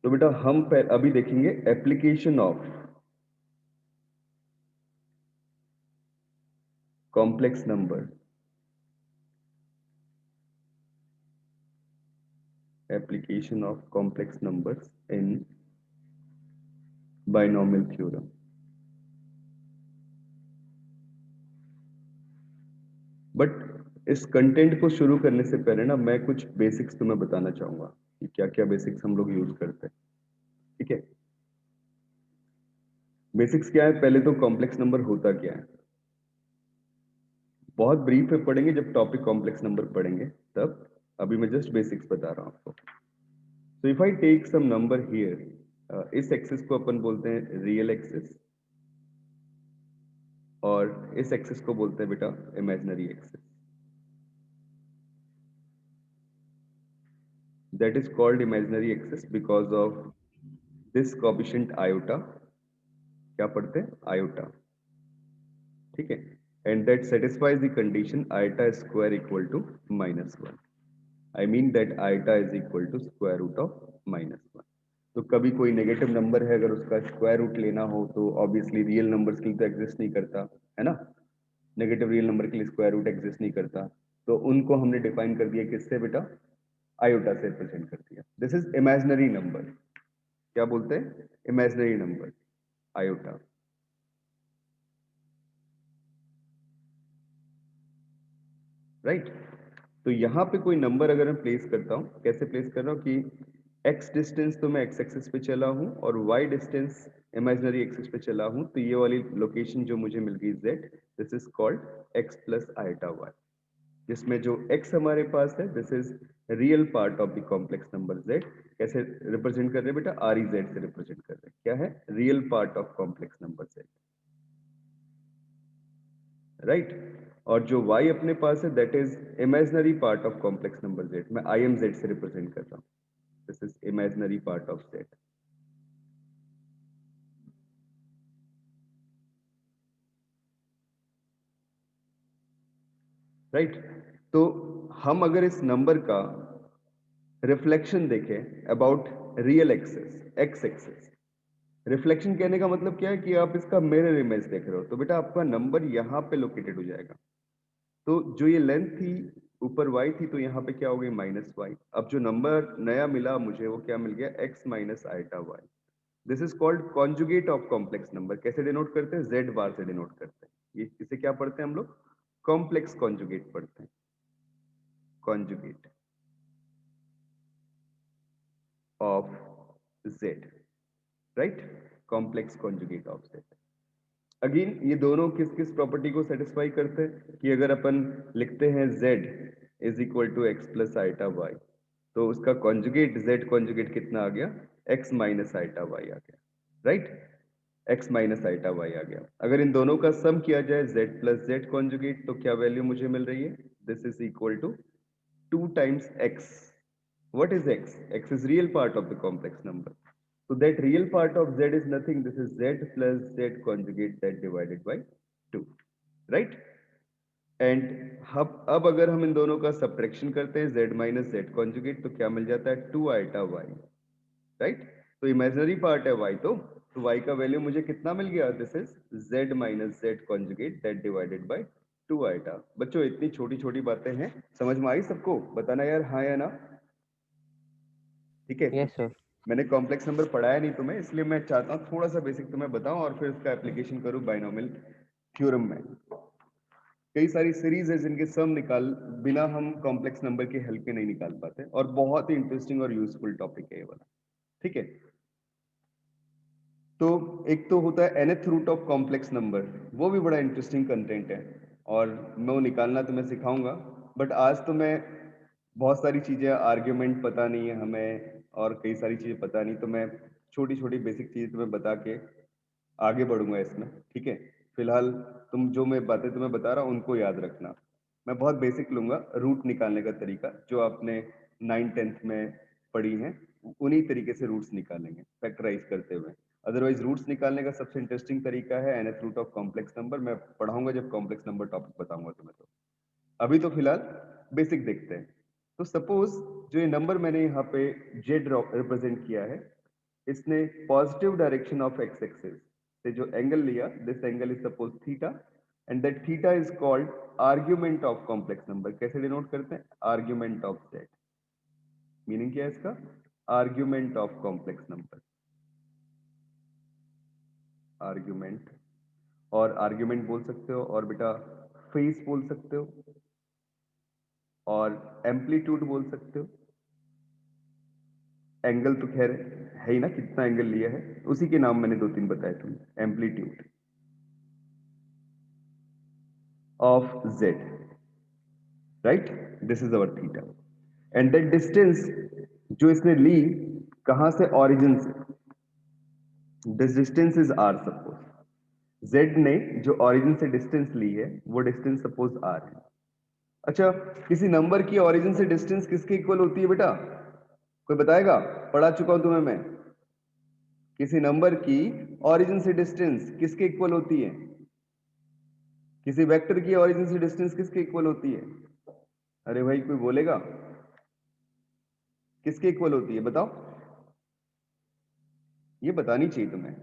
तो बेटा हम अभी देखेंगे application of complex number, application of complex numbers in binomial theorem. But इस कंटेंट को शुरू करने से पहले ना मैं कुछ बेसिक्स तुम्हें बताना चाहूंगा कि क्या क्या बेसिक्स हम लोग यूज करते हैं। ठीक है, बेसिक्स क्या है, पहले तो कॉम्प्लेक्स नंबर होता क्या है बहुत ब्रीफ में पढ़ेंगे, जब टॉपिक कॉम्प्लेक्स नंबर पढ़ेंगे तब। अभी मैं जस्ट बेसिक्स बता रहा हूं आपको। तो if I take some number here, इस एक्सिस को अपन बोलते हैं रियल एक्सिस और इस एक्सिस को बोलते हैं बेटा imaginary axis. That is called imaginary axis because of this coefficient iota. क्या पढ़ते हैं? आयोटा। ठीक है, and that satisfies the condition iota square equal to -1। I mean that iota is equal to square root of -1। तो कभी कोई negative number है, अगर उसका स्क्वायर रूट लेना हो तो ऑब्वियसली रियल नंबर्स के लिए तो एग्जिस्ट नहीं करता है ना। नेगेटिव रियल नंबर के लिए स्क्वायर रूट एग्जिस्ट नहीं करता, तो उनको हमने डिफाइन कर दिया किससे बेटा? आयोटा से रिप्रेजेंट कर दिया। This is imaginary number. क्या बोलते हैं? Imaginary number, iota. राइट। तो यहां पे कोई नंबर अगर मैं प्लेस करता हूं, कैसे प्लेस कर रहा हूं कि x डिस्टेंस तो मैं x एक्सिस पे चला हूं और y डिस्टेंस इमेजिनरी एक्सिस पे चला हूं, तो ये वाली लोकेशन जो मुझे मिल गई z, this is called x plus iota y। जिसमें जो x हमारे पास है this is real part of the complex number z। कैसे रिप्रेजेंट कर रहे हैं बेटा? आर ई जेड से रिप्रेजेंट कर रहे हैं। क्या है? Real part of complex number z। Right. और जो y अपने पास है that is imaginary part of complex number z। मैं आई एम जेड से रिप्रेजेंट कर रहा हूं। This is imaginary part of z। Right. तो हम अगर इस नंबर का रिफ्लेक्शन देखें about real axis, x axis, reflection कहने का मतलब क्या है कि आप इसका मिरर इमेज देख रहे हो, तो बेटा आपका नंबर यहाँ पे लोकेटेड हो जाएगा। तो जो ये लेंथ थी ऊपर y थी, तो यहाँ पे क्या हो गई? -y। अब जो नंबर नया मिला मुझे वो क्या मिल गया? x minus iota y। This is called conjugate of complex number. कैसे डिनोट करते हैं? z बार से डिनोट करते हैं। ये इसे क्या पढ़ते हैं हम लोग? कॉम्प्लेक्स कॉन्जुगेट पढ़ते हैं। Conjugate of z। Right, complex conjugate of z। Again ये दोनों किस किस प्रॉपर्टी को सेटिस्फाई करते हैं कि अगर अपन लिखते हैं z is equal to x plus iota y, तो उसका कॉन्जुगेट z कॉन्जुगेट कितना आ गया? x माइनस आइटा वाई आ गया। Right, x minus iota y आ गया। अगर इन दोनों का सम किया जाए z प्लस z कॉन्जुगेट, तो क्या वैल्यू मुझे मिल रही है? This is equal to 2 times x. What is x? X is real part of the complex number. So that real part of z is nothing. This is z plus z conjugate z divided by 2. Right? And अब अगर हम इन दोनों का subtraction करते हैं z minus Z conjugate, तो क्या मिल जाता है? 2 आइटा y। राइट। तो इमेजिनरी पार्ट है y, तो y का वैल्यू मुझे कितना मिल गया? This is z minus Z conjugate that divided by 2 iota. बच्चों इतनी छोटी छोटी बातें हैं, समझ में आई सबको? बताना यार हाँ या ना। ठीक है, यस सर। मैंने कॉम्प्लेक्स नंबर पढ़ाया नहीं तुम्हें, इसलिए मैं चाहता हूँ थोड़ा सा बेसिक तुम्हें बताऊं और फिर उसका एप्लीकेशन करूं बाइनोमियल थ्योरम में। कई सारी सीरीज है जिनके सम निकाल बिना हम कॉम्प्लेक्स नंबर के हेल्प के नहीं निकाल पाते, और बहुत ही इंटरेस्टिंग और यूजफुल टॉपिक है ये वाला। ठीक है, तो एक तो होता है nth root of complex number, वो भी बड़ा इंटरेस्टिंग कंटेंट है और मैं वो निकालना तुम्हें सिखाऊंगा। बट आज तो मैं बहुत सारी चीजें, आर्ग्यूमेंट पता नहीं है हमें और कई सारी चीजें पता नहीं, तो मैं छोटी छोटी बेसिक चीजें तुम्हें बता के आगे बढ़ूंगा इसमें। ठीक है, फिलहाल तुम जो मैं बातें तुम्हें बता रहा हूँ उनको याद रखना। मैं बहुत बेसिक लूंगा, रूट निकालने का तरीका जो आपने 9th-10th में पढ़ी है, उन्हीं तरीके से रूट्स निकालेंगे फैक्टराइज करते हुए। अदरवाइज रूट्स निकालने का सबसे इंटरेस्टिंग तरीका है nth root of complex number. मैं पढ़ाऊंगा जब कॉम्प्लेक्स नंबर टॉपिक बताऊंगा तुम्हें। तो अभी तो फिलहाल बेसिक देखते हैं। तो सपोज जो ये नंबर मैंने यहाँ पे जेड रिप्रेजेंट किया है, इसने positive direction of x axis से जो एंगल लिया, this angle is suppose theta and that theta is called argument of complex number. कैसे डिनोट करते हैं? Argument of Z. मीनिंग क्या है इसका? Argument of complex number. Argument, और आर्ग्यूमेंट बोल सकते हो, और बेटा फेस बोल सकते हो, और एम्पलीट्यूड बोल सकते हो। एंगल तो खैर है ही ना, कितना एंगल लिया है, उसी के नाम मैंने 2-3 बताए थे। Amplitude of Z, right, this is our theta and that distance जो इसने ली कहां से? ओरिजिन से। This distance is R. Suppose Z ने जो ओरिजिन से डिस्टेंस ली है वो डिस्टेंस सपोज आर है। अच्छा, किसी नंबर की ओरिजिन से डिस्टेंस किसके इक्वल होती है बेटा? कोई बताएगा? पढ़ा चुका हूं तुम्हें मैं। किसी नंबर की ओरिजिन से डिस्टेंस किसके इक्वल होती है? किसी वेक्टर की ओरिजिन से डिस्टेंस किसके इक्वल होती है? अरे भाई कोई बोलेगा? किसके इक्वल होती है बताओ? ये बतानी चाहिए तुम्हें।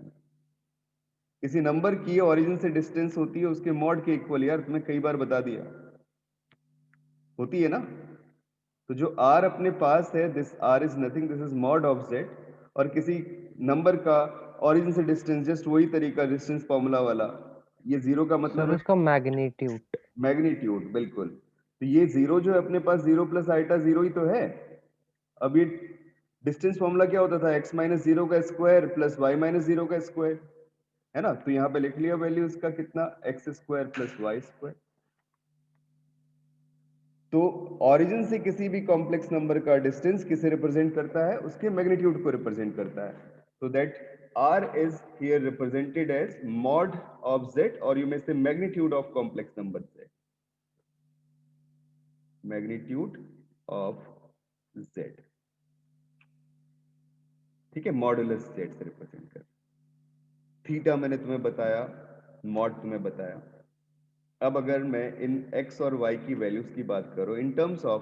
किसी नंबर की ओरिजिन से डिस्टेंस होती है उसके मॉड के इक्वल। यार तुम्हें कई बार बता दिया, होती है ना। तो जो r अपने पास है, this r is nothing, this is mod of z। और किसी नंबर का ओरिजिन से डिस्टेंस, जस्ट वही तरीका डिस्टेंस फॉर्मूला वाला, ये जीरो का मतलब सर है उसका मैग्नीट्यूड। मैग्नीट्यूड। बिल्कुल, तो ये जीरो जो है अपने पास, जीरो प्लस आइटा जीरो ही तो है। अब ये डिस्टेंस फॉर्मूला क्या होता था? x माइनस जीरो का square plus Y minus zero का स्क्वायर, है ना। तो यहाँ पे लिख लिया वैल्यू इसका कितना, X square plus Y square. तो ओरिजिन से किसी भी कॉम्प्लेक्स नंबर का डिस्टेंस किसे रिप्रेजेंट करता है? उसके मैग्नीट्यूड को रिप्रेजेंट करता है। तो that r is here represented as mod of z, or you may say magnitude of complex number z, magnitude of z, ठीक है, मॉडुलस z से रिप्रेजेंट कर। थीटा मैंने तुम्हें बताया, मॉड तुम्हें बताया। अब अगर मैं इन x और y की वैल्यूज की बात करूं in terms of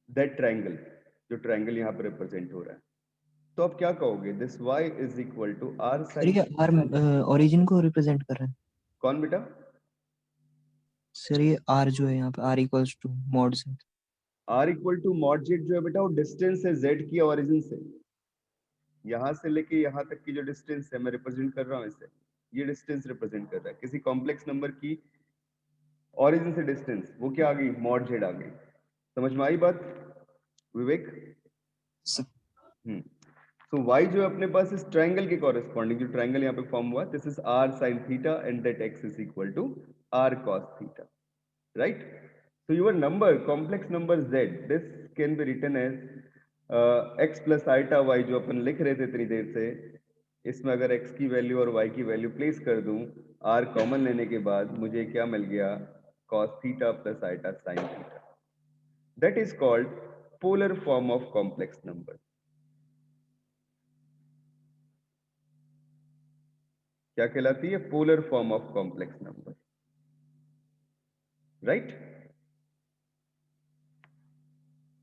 that triangle, जो ट्रायंगल यहाँ पर रिप्रेजेंट हो रहा है, तो आप क्या कहोगे? This y is equal to r सर sin। ये आर ओरिजिन को रिप्रेजेंट कर रहा है। कौन बेटा? सर ये आर जो है यहाँ पे आर इक्वल्स टू मॉड से। r equal to mod Z जो है बेटा, वो डिस्टेंस है z की ओरिजिन से। यहां से लेके यहां तक की जो डिस्टेंस है, मैं रिप्रेजेंट कर रहा हूं इसे, ये डिस्टेंस रिप्रेजेंट कर रहा है किसी कॉम्प्लेक्स नंबर की ओरिजिन से डिस्टेंस। वो क्या आ गई? मॉड जेड आ गई। समझ में आई बात विवेक? सो y जो है अपने पास इस ट्रायंगल के कॉरेस्पॉन्डिंग, जो ट्रायंगल यहाँ पे फॉर्म हुआ, this is r sin theta and that x is equal to r cos theta, right. So your number, complex number z, this can be written as x plus iota y, जो अपन लिख रहे थे इतनी देर से। इसमें अगर x की value और y की वैल्यू प्लेस कर दूं, r कॉमन लेने के बाद मुझे क्या मिल गया? cos theta plus iota sin theta. That is called polar form of complex number। क्या कहलाती है? Polar form of complex number, right.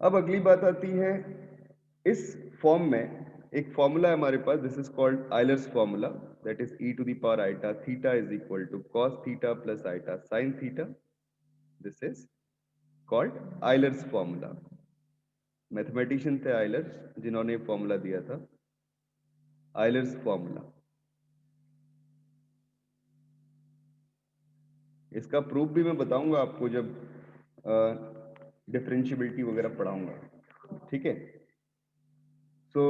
अब अगली बात आती है, इस फॉर्म में एक फॉर्मूला है हमारे पास, this is called Euler's formula, that is e to the power iota theta is equal to cos theta plus iota sin theta. This is called Euler's formula. Mathematician थे आयलर्स जिन्होंने formula दिया था, Euler's formula. इसका proof भी मैं बताऊंगा आपको जब डिफरेंशियबिलिटी वगैरह पढ़ाऊंगा, ठीक है। So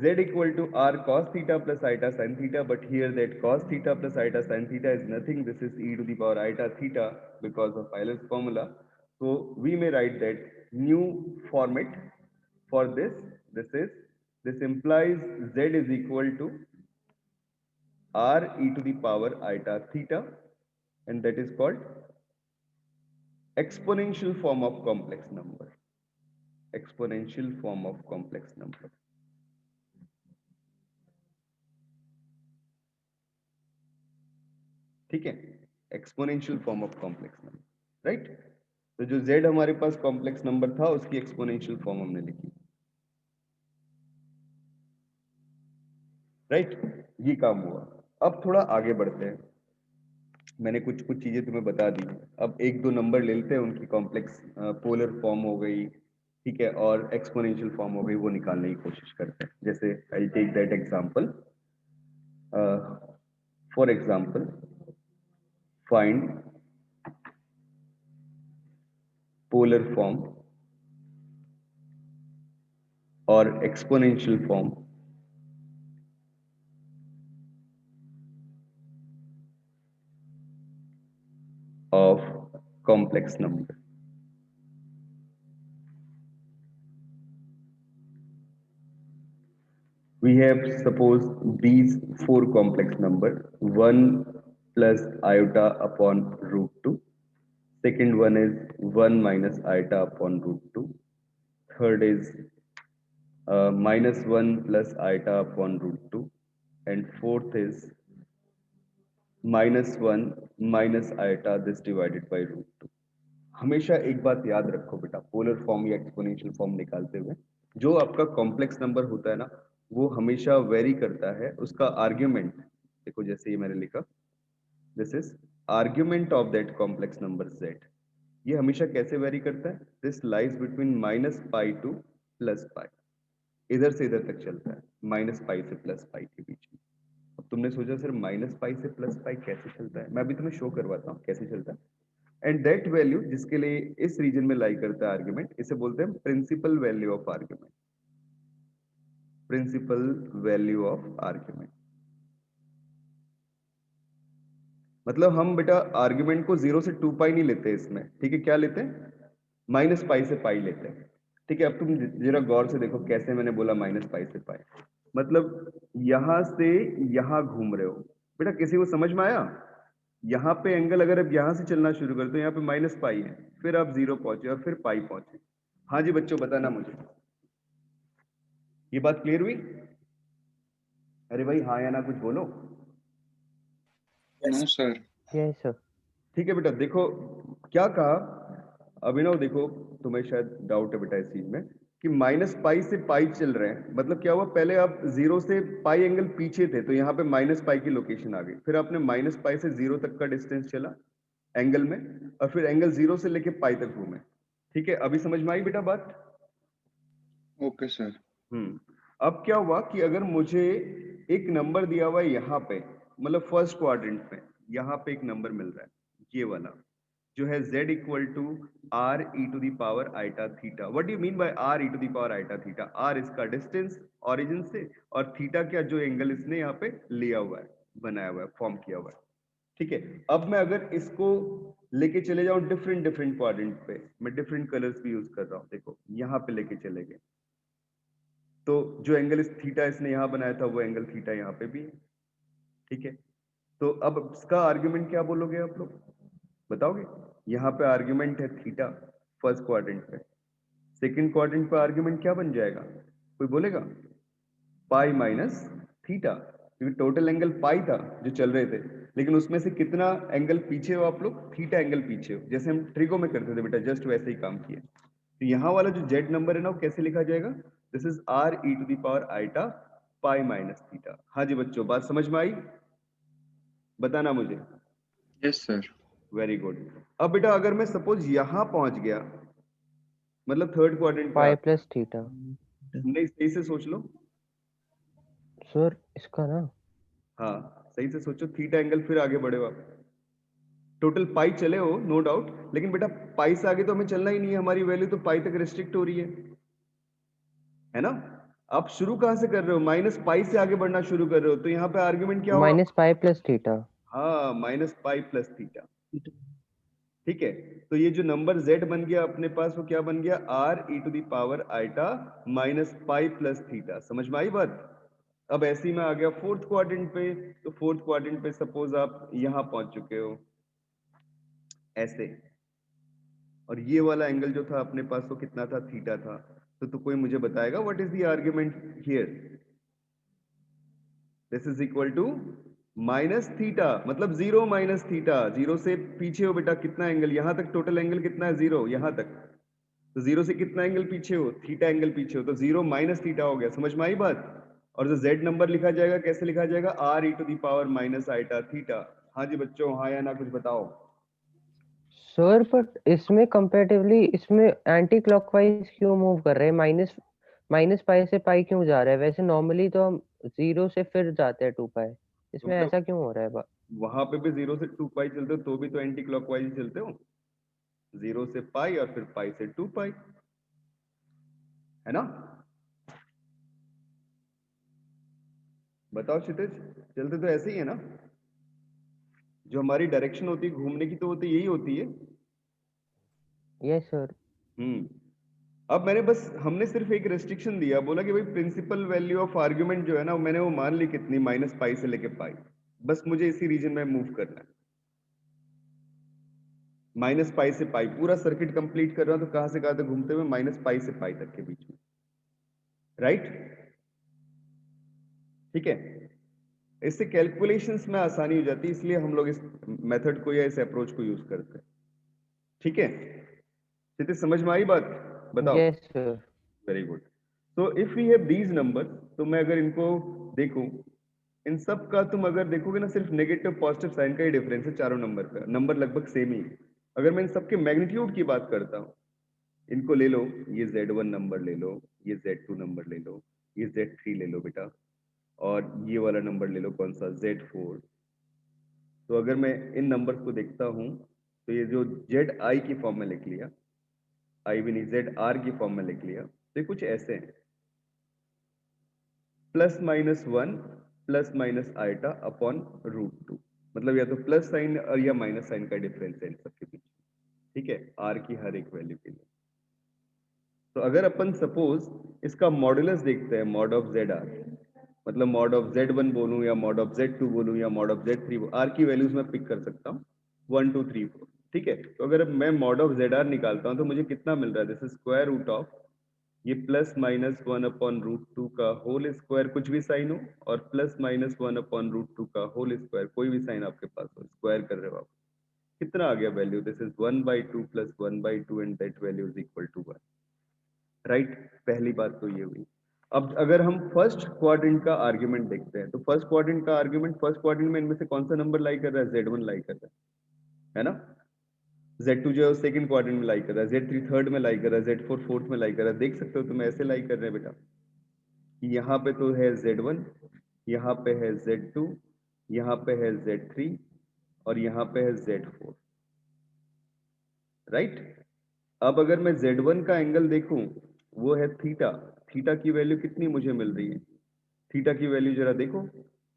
z equal to r cos theta plus iota sin theta, but here that cos theta plus iota sin theta is nothing. This is e to the power iota theta because of Euler's formula. So we may write that new format for this. This implies z is equal to r e to the power iota theta, and that is called exponential form of complex number. Exponential form of complex number. ठीक है, exponential form of complex number, right. तो जो z हमारे पास complex number था उसकी exponential form हमने लिखी। Right, ये काम हुआ। अब थोड़ा आगे बढ़ते हैं, मैंने कुछ चीजें तुम्हें बता दी। अब एक दो नंबर ले लेते हैं, उनकी कॉम्प्लेक्स पोलर फॉर्म हो गई, ठीक है, और एक्सपोनेंशियल फॉर्म हो गई, वो निकालने की कोशिश करते हैं। जैसे I take that example, for example find polar form और exponential form of complex number. We have suppose these four complex number, 1 plus iota upon root 2, second one is 1 minus iota upon root 2, third is minus 1 plus iota upon root 2, and fourth is minus 1 minus iota this divided by root 2. हमेशा एक बात याद रखो बेटा, polar form या exponential form निकालते हुए जो आपका कॉम्प्लेक्स नंबर होता है ना, वो हमेशा वेरी करता है उसका आर्ग्यूमेंट। देखो जैसे ये मैंने लिखा, this is argument of that complex number z। ये हमेशा कैसे वेरी करता है? This lies between minus pi two plus pi, इधर से इधर तक चलता है, माइनस पाई से प्लस पाई के बीच में। अब तुमने सोचा सर माइनस पाई से प्लस पाई कैसे चलता है, मैं अभी तुम्हें शो करवाता हूँ कैसे चलता है। एंड दैट वैल्यू जिसके लिए इस रीजन में लाई करता है आर्ग्यूमेंट, इसे बोलते हैं principal value of argument. Principal value of argument मतलब हम बेटा आर्ग्यूमेंट को 0 से 2 पाई नहीं लेते इसमें, ठीक है, क्या लेते हैं? माइनस पाई से पाई लेते हैं, ठीक है। अब तुम जरा गौर से देखो कैसे मैंने बोला माइनस पाई से पाई, मतलब यहां से यहां घूम रहे हो बेटा, किसी को समझ में आया? यहाँ पे एंगल अगर अब यहाँ से चलना शुरू कर दो, यहाँ पे माइनस पाई है, फिर आप 0 पहुंचे और फिर पाई पहुंचे। हाँ जी बच्चों बताना मुझे, ये बात क्लियर हुई? अरे भाई हाँ या ना कुछ बोलो। No sir. Yes sir. ठीक है बेटा, देखो क्या कहा अभिनव, देखो तुम्हें शायद डाउट है बेटा इस चीज में कि माइनस पाई से पाई चल रहे हैं, मतलब क्या हुआ, पहले आप 0 से पाई एंगल पीछे थे तो यहाँ पे माइनस पाई की लोकेशन आ गई, फिर आपने माइनस पाई से 0 तक का डिस्टेंस चला एंगल में, और फिर एंगल 0 से लेके पाई तक घूमे। ठीक है, अभी समझ में आई बेटा बात? Okay sir. अब क्या हुआ कि अगर मुझे एक नंबर दिया हुआ है यहाँ पे, मतलब फर्स्ट क्वाड्रेंट में, यहाँ पे एक नंबर मिल रहा है, ये वाला जो है z equal to r e to the power iota theta. What do you mean by r e to the power iota theta? R इसका डिस्टेंस ओरिजिन से, और थीटा क्या, जो एंगल इसने यहाँ पे लिया हुआ है, बनाया हुआ है, फॉर्म किया हुआ है। ठीक है, अब मैं अगर इसको लेके चले जाऊं डिफरेंट डिफरेंट क्वाड्रेंट पे, मैं डिफरेंट कलर्स भी यूज कर रहा हूं, देखो यहाँ पे लेके चले गए, तो जो एंगल इस थीटा इसने यहाँ बनाया था वो एंगल थीटा यहाँ पे भी है। ठीक है, तो अब इसका आर्ग्यूमेंट क्या बोलोगे आप लोग, बताओगे? यहाँ पे आर्ग्यूमेंट है थीटा फर्स्ट क्वाड्रेंट पे, सेकंड क्वाड्रेंट पे आर्ग्यूमेंट क्या बन जाएगा, कोई बोलेगा? पाई माइनस थीटा, क्योंकि टोटल एंगल पाई था जो चल रहे थे, लेकिन उसमें से कितना एंगल पीछे हो आप लोग? थीटा एंगल पीछे हो, जैसे हम ट्रिगो में करते थे बेटा, जस्ट वैसे ही काम किए। तो यहाँ वाला जो जेड नंबर है ना, वो कैसे लिखा जाएगा? This is r e to the power iota pi minus theta. हाँ जी बच्चों, बात समझ में आई? बताना मुझे। Yes sir. Very good. अब बेटा अगर मैं सपोज यहाँ पहुंच गया, मतलब थर्ड क्वाड्रेंट पाई पे, प्लस थीटा। नहीं सही से सोच लो। सर इसका ना, हाँ सही से सोचो, थीटा एंगल, फिर आगे बढ़े हो आप। टोटल पाई चले हो नो डाउट, लेकिन बेटा पाई से आगे तो हमें चलना ही नहीं है, हमारी वैल्यू तो पाई तक रिस्ट्रिक्ट हो रही है ना? आप शुरू कहां से कर रहे हो? माइनस पाई से आगे बढ़ना शुरू कर रहे हो, तो यहाँ पे आर्ग्यूमेंट क्या हुआ? Minus pi plus theta. हाँ माइनस पाई प्लस थीटा। ठीक है, तो ये जो नंबर z बन गया अपने पास, वो क्या बन गया? R e to the power iota minus pi plus theta. समझ में आई बात? अब ऐसे ही मैं आ गया फोर्थ क्वाड्रेंट पे, तो फोर्थ क्वाड्रेंट पे सपोज आप यहां पहुंच चुके हो ऐसे, और ये वाला एंगल जो था अपने पास वो कितना था? थीटा था। तो कोई मुझे बताएगा what is the argument here? This is equal to minus theta, मतलब 0 माइनस थीटा। 0 से पीछे हो बेटा कितना एंगल? यहां तक टोटल एंगल कितना है? 0 यहां तक, तो 0 से कितना एंगल पीछे हो? थीटा एंगल पीछे हो, तो 0 माइनस थीटा हो गया। समझ में आई बात? और जो z नंबर लिखा जाएगा कैसे लिखा जाएगा, r e to the power minus iota theta. हाँ जी बच्चों, हाँ या ना कुछ बताओ। सर बट इसमें कंपैरेटिवली इसमें एंटी क्लॉकवाइज क्यों मूव कर रहे हैं? माइनस पाई से पाई क्यों जा रहा है? वैसे नॉर्मली तो हम 0 से फिर जाते हैं 2 पाई, तो इसमें मतलब ऐसा क्यों हो रहा है? वहां पे भी 0 से 2 पाई चलते हो तो भी तो एंटी क्लॉकवाइज ही चलते हो, 0 से पाई और फिर पाई से 2 पाई, है ना। बताओ क्षितिज, चलते तो ऐसे ही है ना, जो हमारी डायरेक्शन होती है घूमने की तो वो तो यही होती है। Yes sir. अब मैंने बस, हमने सिर्फ एक रेस्ट्रिक्शन दिया, बोला कि भाई प्रिंसिपल वैल्यू ऑफ आर्गुमेंट जो है ना, मैंने वो मान ली कितनी, माइनस पाई से लेके पाई, बस मुझे इसी रीजन में मूव करना है। माइनस पाई से पाई पूरा सर्किट कंप्लीट कर रहा हूं तो कहां से कहां तक घूमते हुए, माइनस पाई से पाई तक के बीच में, राइट। ठीक है, इससे कैलकुलेशंस में आसानी हो जाती है, इसलिए हम लोग इस मेथड को या इस अप्रोच को यूज करते हैं। ठीक है, तो समझ में आई बात, बताओ। Yes sir. Very good. तो if we have these number, तो मैं अगर इनको देखूं, इन सब का तुम अगर देखोगे ना, सिर्फ नेगेटिव पॉजिटिव साइन का ही डिफरेंस है चारों नंबर का, नंबर लगभग सेम ही है। अगर मैं इन सबके मैग्नीट्यूड की बात करता हूं, इनको ले लो, ये Z1 नंबर ले लो, ये Z2 नंबर ले लो, ये Z3 ले लो बेटा, और ये वाला नंबर ले लो कौन सा, Z4। तो अगर मैं इन नंबर्स को देखता हूं, तो ये जो ZI की फॉर्म में लिख लिया, आई भी नहीं, ZR की फॉर्म में लिख लिया, तो ये कुछ ऐसे हैं, +-1 प्लस आइटा अपॉन √2, मतलब या तो प्लस साइन और या माइनस साइन का डिफरेंस है इन सबके बीच। ठीक है, आर की हर एक वैल्यू के लिए। तो अगर अपन सपोज इसका मॉडुलस देखते हैं, मॉड ऑफ ZR, मतलब मॉड ऑफ Z1 बोलूं या मॉड ऑफ Z2 बोलूं या मॉड ऑफ Z3, आर की वैल्यूज मैं पिक कर सकता हूँ 1 2 3 4। ठीक है, तो अगर मैं मॉड ऑफ ZR निकालता हूं तो मुझे कितना मिल रहा है, this is square root of ये +-1 अपॉन √2 का होल स्क्वायर, कुछ भी साइन हो, और +-1 अपॉन √2 का होल स्क्वायर, कोई भी साइन आपके पास हो, स्क्वायर कर रहे हो आप, कितना आ गया value, this is 1/2 + 1/2 and that value is equal to 1, right. पहली बात तो ये हुई। अब अगर हम फर्स्ट क्वाड्रेंट का आर्ग्यूमेंट देखते हैं, तो फर्स्ट क्वाड्रेंट का आर्ग्यूमेंट, फर्स्ट क्वाड्रेंट में इनमें से कौन सा नंबर लाई कर रहा है, Z1 लाई कर रहा है ना। Z2 जो है सेकंड क्वाड्रेंट में लाई कर रहा है, Z3 थर्ड में लाई कर रहा है, Z4 फोर्थ में लाई कर रहा है, देख सकते हो तुम ऐसे लाई कर रहे हैं बेटा, यहाँ पे तो है Z1, यहाँ पे है Z2, यहाँ पे है Z3 और यहाँ पे है Z4, राइट। अब अगर मैं Z1 का एंगल देखूं, वो है थीटा, थीटा की वैल्यू कितनी मुझे मिल रही है, थीटा की वैल्यू जरा देखो,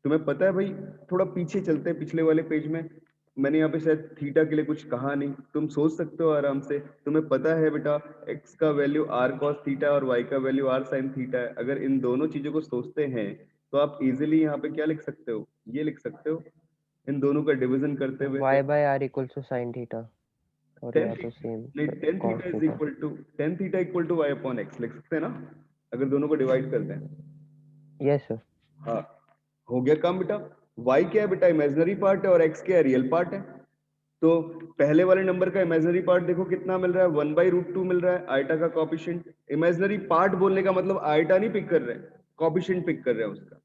तुम्हें पता है भाई, थोड़ा पीछे चलते हैं, पिछले वाले पेज में मैंने यहाँ पे शायद थीटा के लिए कुछ कहा नहीं, तुम सोच सकते हो आराम से, तुम्हें पता है बेटा x का वैल्यू r cos थीटा और y का वैल्यू r sin थीटा है। अगर इन दोनों चीजों को सोचते हैं तो आप इजीली यहाँ पे क्या लिख सकते हो, ये लिख सकते हो, इन दोनों का डिवीजन करते हुए, तो y/r = sin थीटा, और टेन या तो सेम नहीं, tan cos theta is theta. Equal to y upon x लिख सकते हैं ना, अगर दोनों को डिवाइड करते हैं। Yes sir. हाँ, हो गया काम बेटा। y क्या है बेटा, इमेजिनरी पार्ट है, और x क्या है, रियल पार्ट है। तो पहले वाले नंबर का इमेजिनरी पार्ट देखो कितना मिल रहा है, 1/√2 मिल रहा है, आइटा का कॉफिशिएंट। इमेजिनरी पार्ट बोलने का मतलब आइटा नहीं पिक कर रहे हैं, कॉफिशिएंट पिक कर रहे हैं उसका,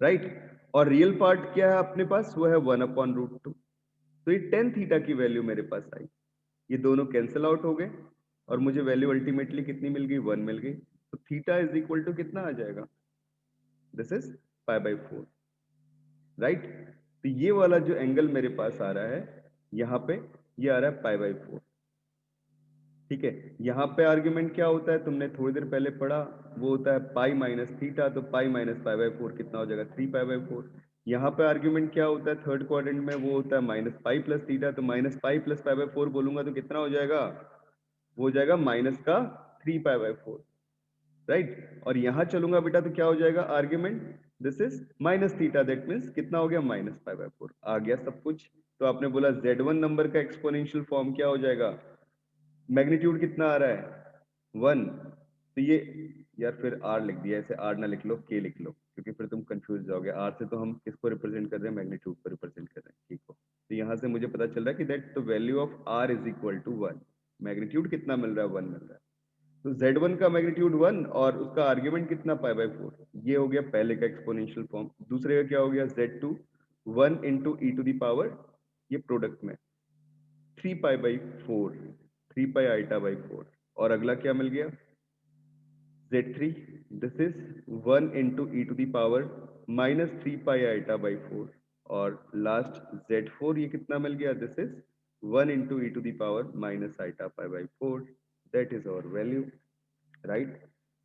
राइट। और रियल पार्ट क्या है अपने पास, वो है 1/√2। तो ये टेन थीटा की वैल्यू मेरे पास आई, ये दोनों कैंसिल आउट हो गए और मुझे वैल्यू अल्टीमेटली कितनी मिल गई, 1 मिल गई। तो थीटा इज इक्वल टू कितना आ जाएगा, दिस इज π/4, राइट। तो ये वाला जो एंगल मेरे पास आ रहा है यहाँ पे, ये आ रहा है π/4। ठीक है, यहाँ पे आर्ग्यूमेंट क्या होता है, तुमने थोड़ी देर पहले पढ़ा, वो होता है पाई माइनस थीटा, तो पाई माइनस π/4 कितना हो जाएगा, 3π/4। यहाँ पे आर्ग्यूमेंट क्या होता है थर्ड क्वाड्रेंट में, वो होता है माइनस पाई प्लस थीटा, तो माइनस पाई प्लस π/4 बोलूंगा तो कितना हो जाएगा, वो हो जाएगा माइनस का 3π/4, राइट। और यहाँ चलूंगा बेटा तो क्या हो जाएगा argument, this is minus theta, that means कितना हो गया, माइनस π/4 आ गया सब कुछ। तो आपने बोला Z1 नंबर का एक्सपोनेंशियल फॉर्म क्या हो जाएगा, मैग्नीट्यूड कितना आ रहा है 1, तो ये, यार फिर r लिख दिया, ऐसे r ना लिख लो, k लिख लो, क्योंकि फिर तुम कंफ्यूज जाओगे, r से तो हम किसको रिप्रेजेंट कर रहे हैं, मैग्नीट्यूड को रिप्रेजेंट कर रहे हैं, ठीक हो। तो यहाँ से मुझे पता चल रहा है कि that the value of r is equal to 1, magnitude कितना मिल रहा है, 1 मिल रहा है। तो z1 का मैग्नीट्यूड 1 और उसका आर्ग्यूमेंट कितना π/4, ये हो गया पहले का एक्सपोनेंशियल फॉर्म। दूसरे का क्या हो गया z2 1 into e to the power, ये प्रोडक्ट में 3π/4 3π/4, और अगला क्या मिल गया z3, this is 1 into e to the power minus 3π/4, और लास्ट z4 ये कितना मिल गया, this is 1 into e to the power minus i/4, that is our value, right.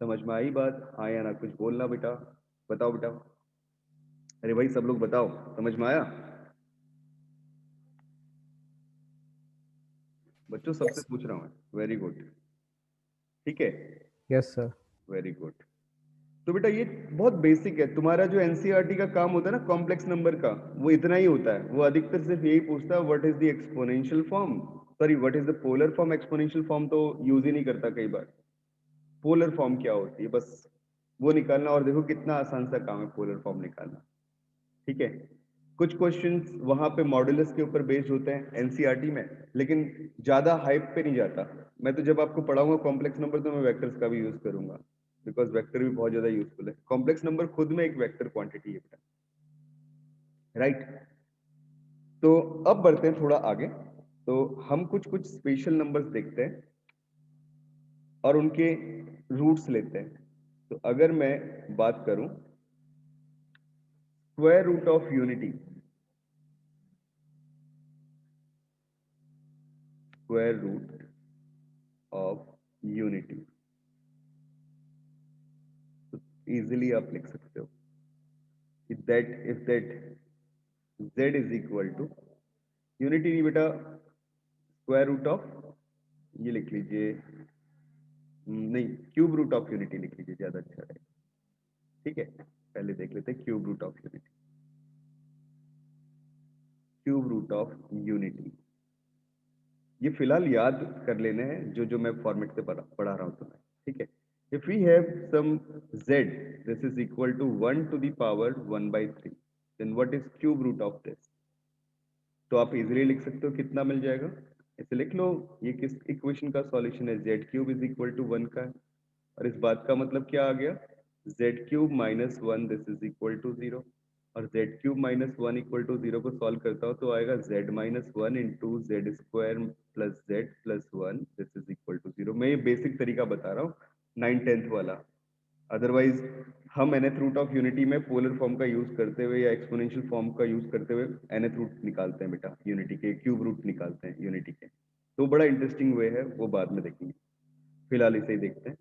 समझ में आई बात? हाँ या ना, कुछ बोलना बेटा, बताओ बेटा। अरे भाई सब लोग बताओ, समझ में आया? बच्चों सबसे पूछ रहा हूँ, वेरी गुड, ठीक है, यस सर। Very good. तो बेटा ये बहुत बेसिक है, तुम्हारा जो एनसीईआरटी का काम होता है ना कॉम्प्लेक्स नंबर का, वो इतना ही होता है। वो अधिकतर सिर्फ यही पूछता है what is the exponential form, sorry what is the polar form. Exponential form तो यूज ही नहीं करता कई बार। पोलर फॉर्म क्या होती है, बस वो निकालना, और देखो कितना आसान सा काम है पोलर फॉर्म निकालना, ठीक है। कुछ क्वेश्चंस वहां पे मॉडुलस के ऊपर बेस्ड होते हैं एनसीईआरटी में, लेकिन ज्यादा हाइप पे नहीं जाता। मैं तो जब आपको पढ़ाऊंगा कॉम्प्लेक्स नंबर तो मैं वेक्टर्स का भी यूज करूंगा, बिकॉज वेक्टर भी बहुत ज्यादा यूजफुल है। कॉम्प्लेक्स नंबर खुद में एक वेक्टर क्वांटिटी है बेटा, राइट। तो अब बढ़ते हैं थोड़ा आगे, तो हम कुछ कुछ स्पेशल नंबर्स देखते हैं और उनके रूट्स लेते हैं। तो अगर मैं बात करूं square root of unity, square root of unity, तो इजीली आप लिख सकते हो कि that if that z is equal to unity, नहीं बेटा स्क्वायर रूट ऑफ, ये लिख लीजिए, नहीं क्यूब रूट ऑफ यूनिटी लिख लीजिए, ज्यादा अच्छा रहेगा, ठीक है। पहले देख लेते हैं cube root of unity, cube root of unity, ये फिलहाल याद कर लेने हैं जो जो मैं फॉर्मेट से पढ़ा रहा हूं तुम्हें, ठीक है। If we have some z, this is equal to 1 to the power 1/3, then what is cube root of this? तो आप इजीली लिख सकते हो, कितना मिल जाएगा, ऐसे लिख लो, ये किस इक्वेशन का सॉल्यूशन है, z cube is equal to 1 का है, और इस बात का मतलब क्या आ गया, z cube minus 1 this is equal to 0, और z cube minus 1 equal to 0 को सॉल्व करता हो तो आएगा z minus 1 into z square plus z plus 1 this is equal to 0। मैं ये बेसिक तरीका बता रहा हूँ 9th-10th वाला, अदरवाइज हम nth रूट ऑफ यूनिटी में पोलर फॉर्म का यूज करते हुए या एक्सपोनेंशियल फॉर्म का यूज करते हुए nth रूट निकालते हैं बेटा, यूनिटी के क्यूब रूट निकालते हैं यूनिटी के, तो बड़ा इंटरेस्टिंग वे है, वो बाद में देखेंगे, फिलहाल इसे ही देखते हैं।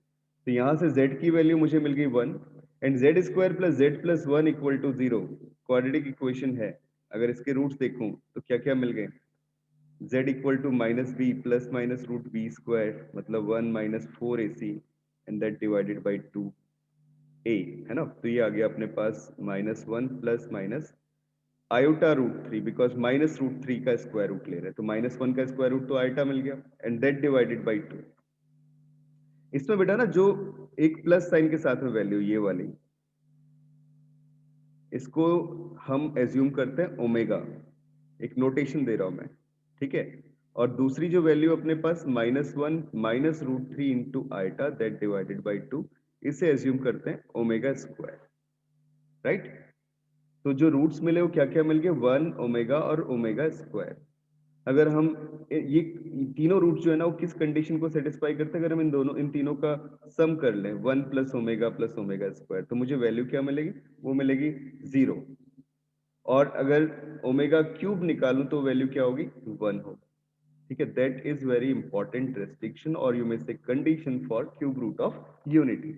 तो यहाँ से z की वैल्यू मुझे मिल गई 1 and z square plus z plus 1 equal to 0, quadratic equation है। अगर इसके रूट्स देखूं तो क्या क्या मिल गए, z equal to minus b plus minus root b square, मतलब 1 minus 4ac and that divided by 2a, है ना। तो ये आ गया अपने पास minus 1 plus minus iota root 3, because minus root 3 का स्क्वायर रूट ले रहे हैं, तो माइनस 1 का स्क्वायर रूट तो आयोटा मिल गया एंड दैट डिवाइडेड बाई 2। इसमें बेटा ना जो एक प्लस साइन के साथ में वैल्यू ये वाली, इसको हम एज्यूम करते हैं ओमेगा, एक नोटेशन दे रहा हूं मैं, ठीक है। और दूसरी जो वैल्यू अपने पास minus 1 minus root 3 into iota that divided by 2, इसे एज्यूम करते हैं ओमेगा स्क्वायर, राइट। तो जो रूट्स मिले वो क्या क्या मिल गए, 1 ओमेगा और ओमेगा स्क्वायर। अगर हम ये तीनों रूट जो है ना वो किस कंडीशन को सेटिस्फाई करते हैं, अगर हम इन तीनों का सम कर लें 1 प्लस ओमेगा स्क्वायर, तो मुझे वैल्यू क्या मिलेगी, वो मिलेगी 0, और अगर ओमेगा क्यूब निकालूं तो वैल्यू क्या होगी, 1 होगी, ठीक है। That is very important restriction, और you may say condition for cube root of unity.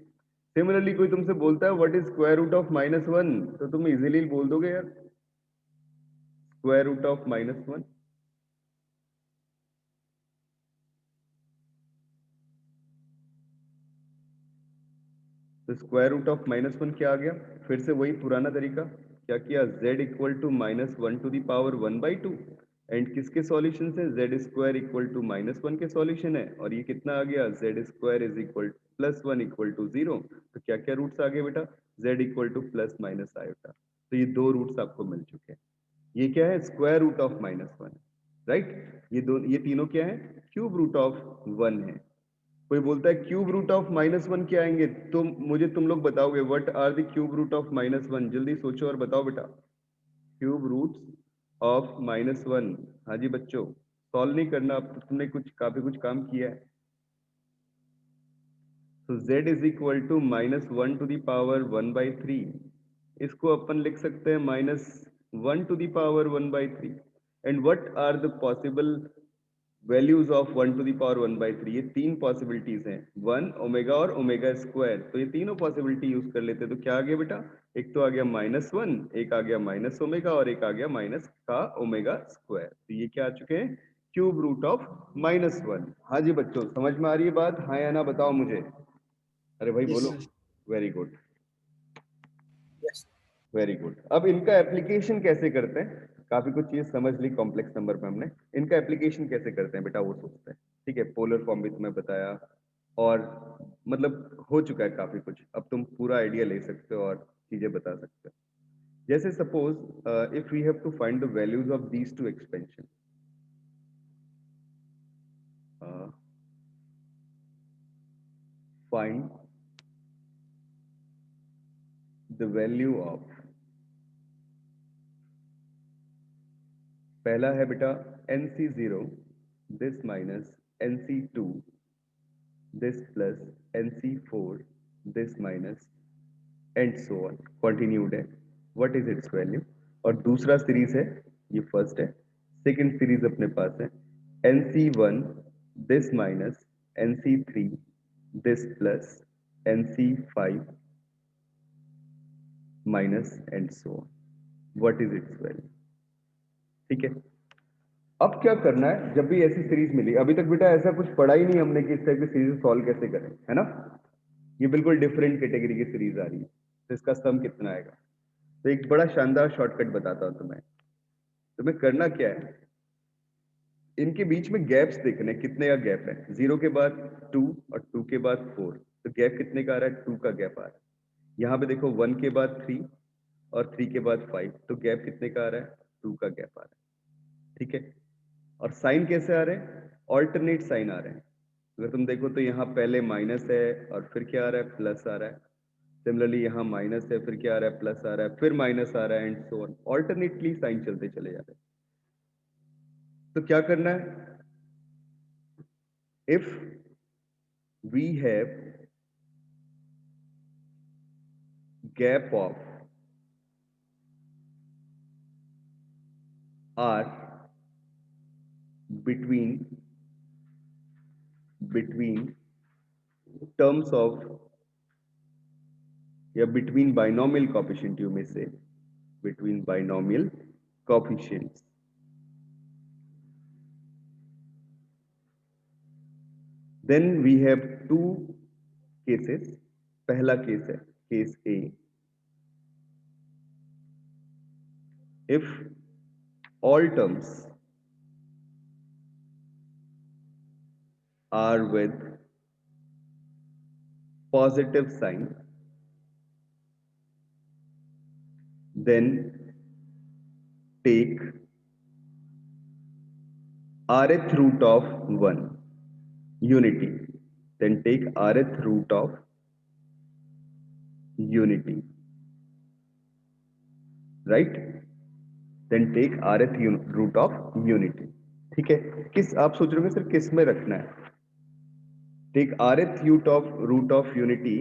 Similarly कोई तुमसे बोलता है what is square root of -1, तो तुम इजीली बोल दोगे यार स्क्वायर रूट ऑफ -1, तो स्क्वायर रूट ऑफ -1 क्या आ गया, फिर से वही पुराना तरीका, क्या किया, z equal to -1 to the power 1/2, and किसके सॉल्यूशन से, z स्क्वायर इक्वल टू -1 के सॉल्यूशन है, और ये कितना आ गया, z square is equal plus 1 equal to 0। तो क्या क्या रूट्स आ गए बेटा, z equal to plus minus iota, तो ये दो रूट्स आपको मिल चुके हैं। ये क्या है, स्क्वायर रूट ऑफ -1, राइट। ये तीनों क्या है, क्यूब रूट ऑफ 1 है। कोई बोलता है क्यूब रूट ऑफ -1 क्या आएंगे, तो मुझे तुम लोग बताओगे what are the cube root of -1। जल्दी सोचो और बताओ बेटा। Cube root of -1। हाँ जी बच्चों, सॉल्व नहीं करना, अब तुमने काफी कुछ काम किया है। तो z is equal to -1 to the power 1/3। इसको अपन लिख सकते हैं -1 to the power 1/3। And what are the possible values of 1 to the power 1/3। ये तीन पॉसिबिलिटीज हैं, 1 ओमेगा और ओमेगा स्क्वायर। तो ये तीनों पॉसिबिलिटी यूज कर लेते हैं। तो क्या आ गया बेटा, एक तो आ गया -1, एक आ गया माइनस ओमेगा और एक आ गया माइनस का ओमेगा स्क्वायर। तो ये क्या आ चुके हैं, क्यूब रूट ऑफ -1। हाँ जी बच्चों, समझ में आ रही है बात, हाँ या ना बताओ मुझे। अरे भाई बोलो। Very good, very good. अब इनका एप्लीकेशन कैसे करते हैं, काफी कुछ चीज समझ ली कॉम्प्लेक्स नंबर पे हमने, इनका एप्लीकेशन कैसे करते हैं बेटा वो सोचते हैं। ठीक है, पोलर फॉर्म भी तुम्हें बताया और मतलब हो चुका है काफी कुछ। अब तुम पूरा आइडिया ले सकते हो और चीजें बता सकते हो। जैसे suppose if we have to find the values of these two expansion, find the value of, पहला है बेटा NC0 this minus NC2 this plus NC4 this minus and so on continued है। what is its value? और दूसरा series है, ये first है, second series अपने पास है NC1 this minus NC3 this plus NC5 minus and so on what is its value। ठीक है, अब क्या करना है, जब भी ऐसी सीरीज मिली, अभी तक बेटा ऐसा कुछ पढ़ा ही नहीं हमने कि इस टाइप की सीरीज सॉल्व कैसे करें, है ना। ये बिल्कुल डिफरेंट कैटेगरी की सीरीज आ रही है। तो इसका सम कितना आएगा, तो एक बड़ा शानदार शॉर्टकट बताता हूं तुम्हें करना क्या है, इनके बीच में गैप्स देखने, कितने का गैप है। 0 के बाद 2 और 2 के बाद 4, तो गैप कितने का आ रहा है, 2 का गैप आ रहा है। यहाँ पे देखो 1 के बाद 3 और 3 के बाद 5, तो गैप कितने का आ रहा है, 2 का गैप आ रहा है। ठीक है, और साइन कैसे आ रहे हैं, ऑल्टरनेट साइन आ रहे हैं। अगर तुम देखो तो यहाँ पहले माइनस है और फिर क्या आ रहा है, प्लस आ रहा है। सिमिलरली यहाँ माइनस है, फिर क्या आ रहा है, प्लस आ रहा है, फिर माइनस आ रहा है, and so on, alternately sign चलते चले जा रहे हैं। तो क्या करना है, if we have gap of r between terms of, या between binomial coefficient, you may say between binomial coefficients, then we have two cases। पहला केस है case A, if all terms are with positive sign, then take rth root of 1 unity, then take rth root of unity, right, then take rth root of unity। ठीक है, किस आप सोच रहे हो sir किस में रखना है, take rth root of unity,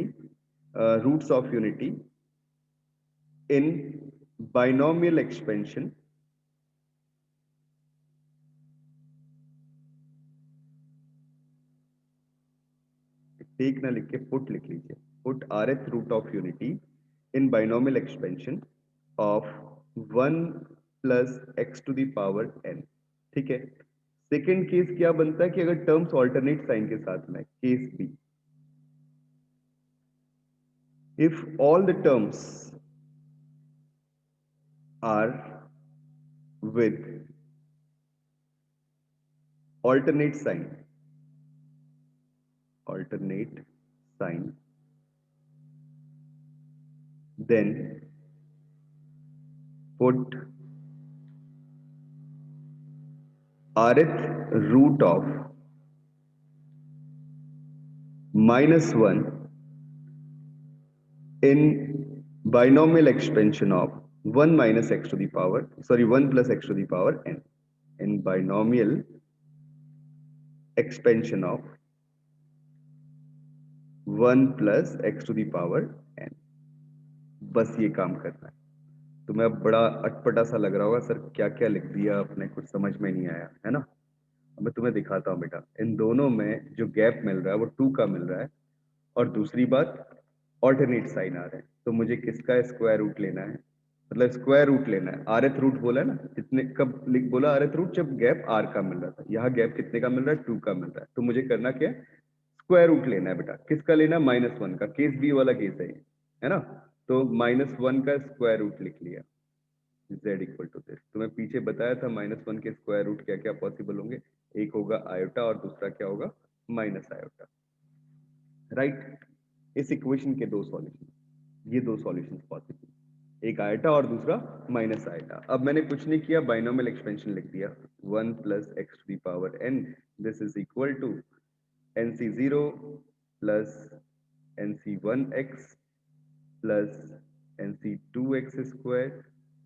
roots of unity in binomial expansion take ना लिख के पुट लिख लीजिए, put rth root of unity in binomial expansion of 1 plus x to the power n। ठीक है, सेकेंड केस क्या बनता है कि अगर टर्म्स ऑल्टरनेट साइन के साथ में, case B, if all the terms are with alternate sign, then put rth root of -1 in binomial expansion of 1 minus x to the power, sorry, 1 plus x to the power n. In binomial expansion of 1 plus x to the power n. बस ये काम करना है। तुम्हें अब बड़ा अटपटा सा लग रहा होगा, सर क्या क्या लिख दिया आपने, कुछ समझ में नहीं आया, है ना। अब मैं तुम्हें दिखाता हूँ बेटा, इन दोनों में जो गैप मिल रहा है वो 2 का मिल रहा है, और दूसरी बात ऑल्टरनेट साइन आ रहे हैं, तो मुझे किसका स्क्वायर रूट लेना है, मतलब स्क्वायर रूट लेना है। आरएथ रूट बोला है ना, कितने कब लिख बोला आरएथ रूट, जब गैप आर का मिल रहा था। यहाँ गैप कितने का मिल रहा है, 2 का मिल रहा है, तो मुझे करना क्या है, स्क्वायर रूट लेना है बेटा। किसका लेना, -1 का। केस बी वाला केस है ना, तो -1 का स्क्वायर रूट लिख लिया, z इक्वल टू दिस। तो मैं पीछे बताया था -1 के स्क्वायर रूट क्या क्या पॉसिबल होंगे, एक होगा आयोटा और दूसरा क्या होगा, माइनस आयोटा, राइट। इस इक्वेशन के दो सॉल्यूशन, ये दो सॉल्यूशन पॉसिबल, एक आयटा और दूसरा माइनस आयटा। अब मैंने कुछ नहीं किया, बाइनोमियल एक्सपेंशन लिख दिया, 1 plus x to the power n, this is equal to nc0 plus nc1x plus nc2x square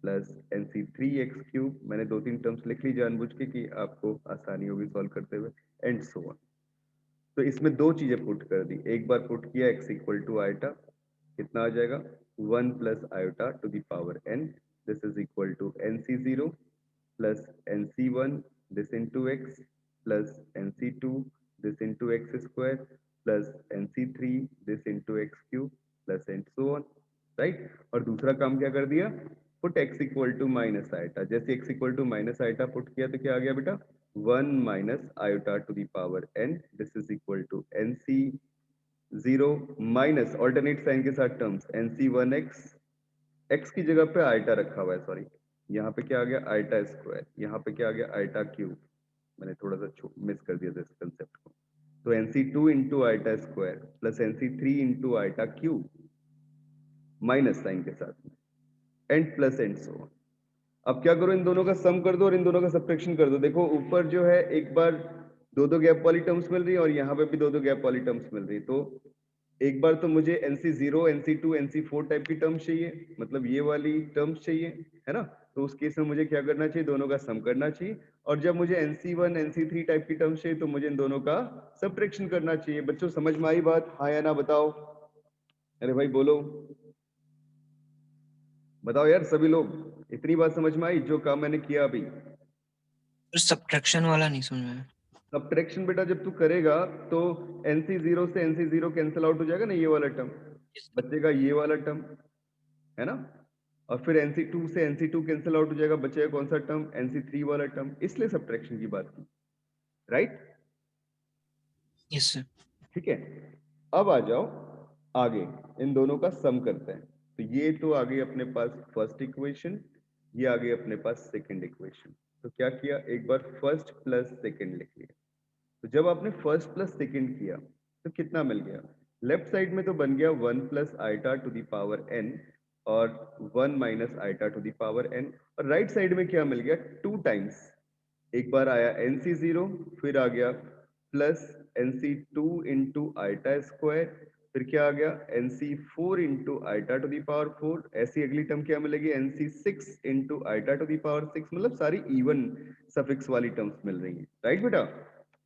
plus nc3x cube. मैंने 2-3 टर्म्स लिख ली जानबूझ के कि आपको आसानी होगी सॉल्व करते हुए, एंड सो ऑन। तो इसमें दो चीजें पुट कर दी, एक बार पुट किया x इक्वल टू आयटा, कितना आ जाएगा, 1 plus iota to the power n, this is equal to nc0 plus nc1 this into x plus nc2 this into x square plus nc3 this into x cube plus and so on, right. और दूसरा काम क्या कर दिया, put x equal to minus iota. जैसे x equal to minus iota put किया तो क्या आ गया बेटा, 1 minus iota to the power n, this is equal to nc0 minus alternate sign के साथ टर्म्स nc1x, x की जगह पे आयटा रखा हुआ है, सॉरी, यहाँ पे क्या आ गया, आयटा स्क्वायर, यहाँ पे क्या आ गया, आयटा क्यूब। मैंने थोड़ा सा मिस कर दिया था इस कंसेप्ट को। तो nc2 into iota square plus nc3 into iota cube minus sign के साथ में, and plus and so on. अब क्या करो, इन दोनों का सम कर दो और इन दोनों का सब्ट्रैक्शन कर दो। देखो ऊपर जो है एक बार दो गैप वाली टर्म्स मिल रही है और यहाँ पे भी दो गैप वाली टर्म्स मिल रही है, तो एक बार तो मुझे nc0 nc2 nc4 टाइप की टर्म्स चाहिए, मतलब ये वाली टर्म्स चाहिए, है ना। तो उस केस में मुझे क्या करना चाहिए, दोनों का सम करना चाहिए, और जब मुझे nc1 nc3 टाइप की टर्म्स चाहिए तो मुझे इन दोनों का सब्ट्रैक्शन करना चाहिए। बच्चों समझ में आई बात, हाँ या ना बताओ, अरे भाई बोलो, बताओ यार सभी लोग, इतनी बात समझ में आई जो काम मैंने किया अभी। सब्ट्रैक्शन वाला नहीं समझ में आया। सब्ट्रैक्शन बेटा जब तू करेगा तो nc0 से nc0 कैंसिल आउट हो जाएगा ना, ये वाला टर्म बचेगा, ये वाला टर्म, है ना। और फिर nc2 से nc2 कैंसिल आउट हो जाएगा, बचेगा कौन सा टर्म, nc3 वाला टर्म, इसलिए सब्ट्रैक्शन की बात की, राइट। Yes sir. ठीक है, अब आ जाओ आगे, इन दोनों का सम करते हैं। तो ये तो आ गई अपने पास फर्स्ट इक्वेशन, ये आ गई अपने पास सेकंड इक्वेशन। तो क्या किया, एक बार फर्स्ट प्लस सेकंड लिख लिया। तो जब आपने फर्स्ट प्लस सेकंड किया तो कितना मिल गया, लेफ्ट साइड में तो बन गया 1 plus iota to the power n और 1 minus iota to the power n, और राइट साइड में क्या मिल गया, 2 टाइम्स, एक बार आया nc0, फिर आ गया plus nc2 into iota square, फिर क्या आ गया nc4 into iota to the power 4, ऐसी अगली टर्म क्या मिलेगी nc6 into iota to the power 6, मतलब सारी इवन सफिक्स वाली टर्म्स मिल रही है, राइट बेटा।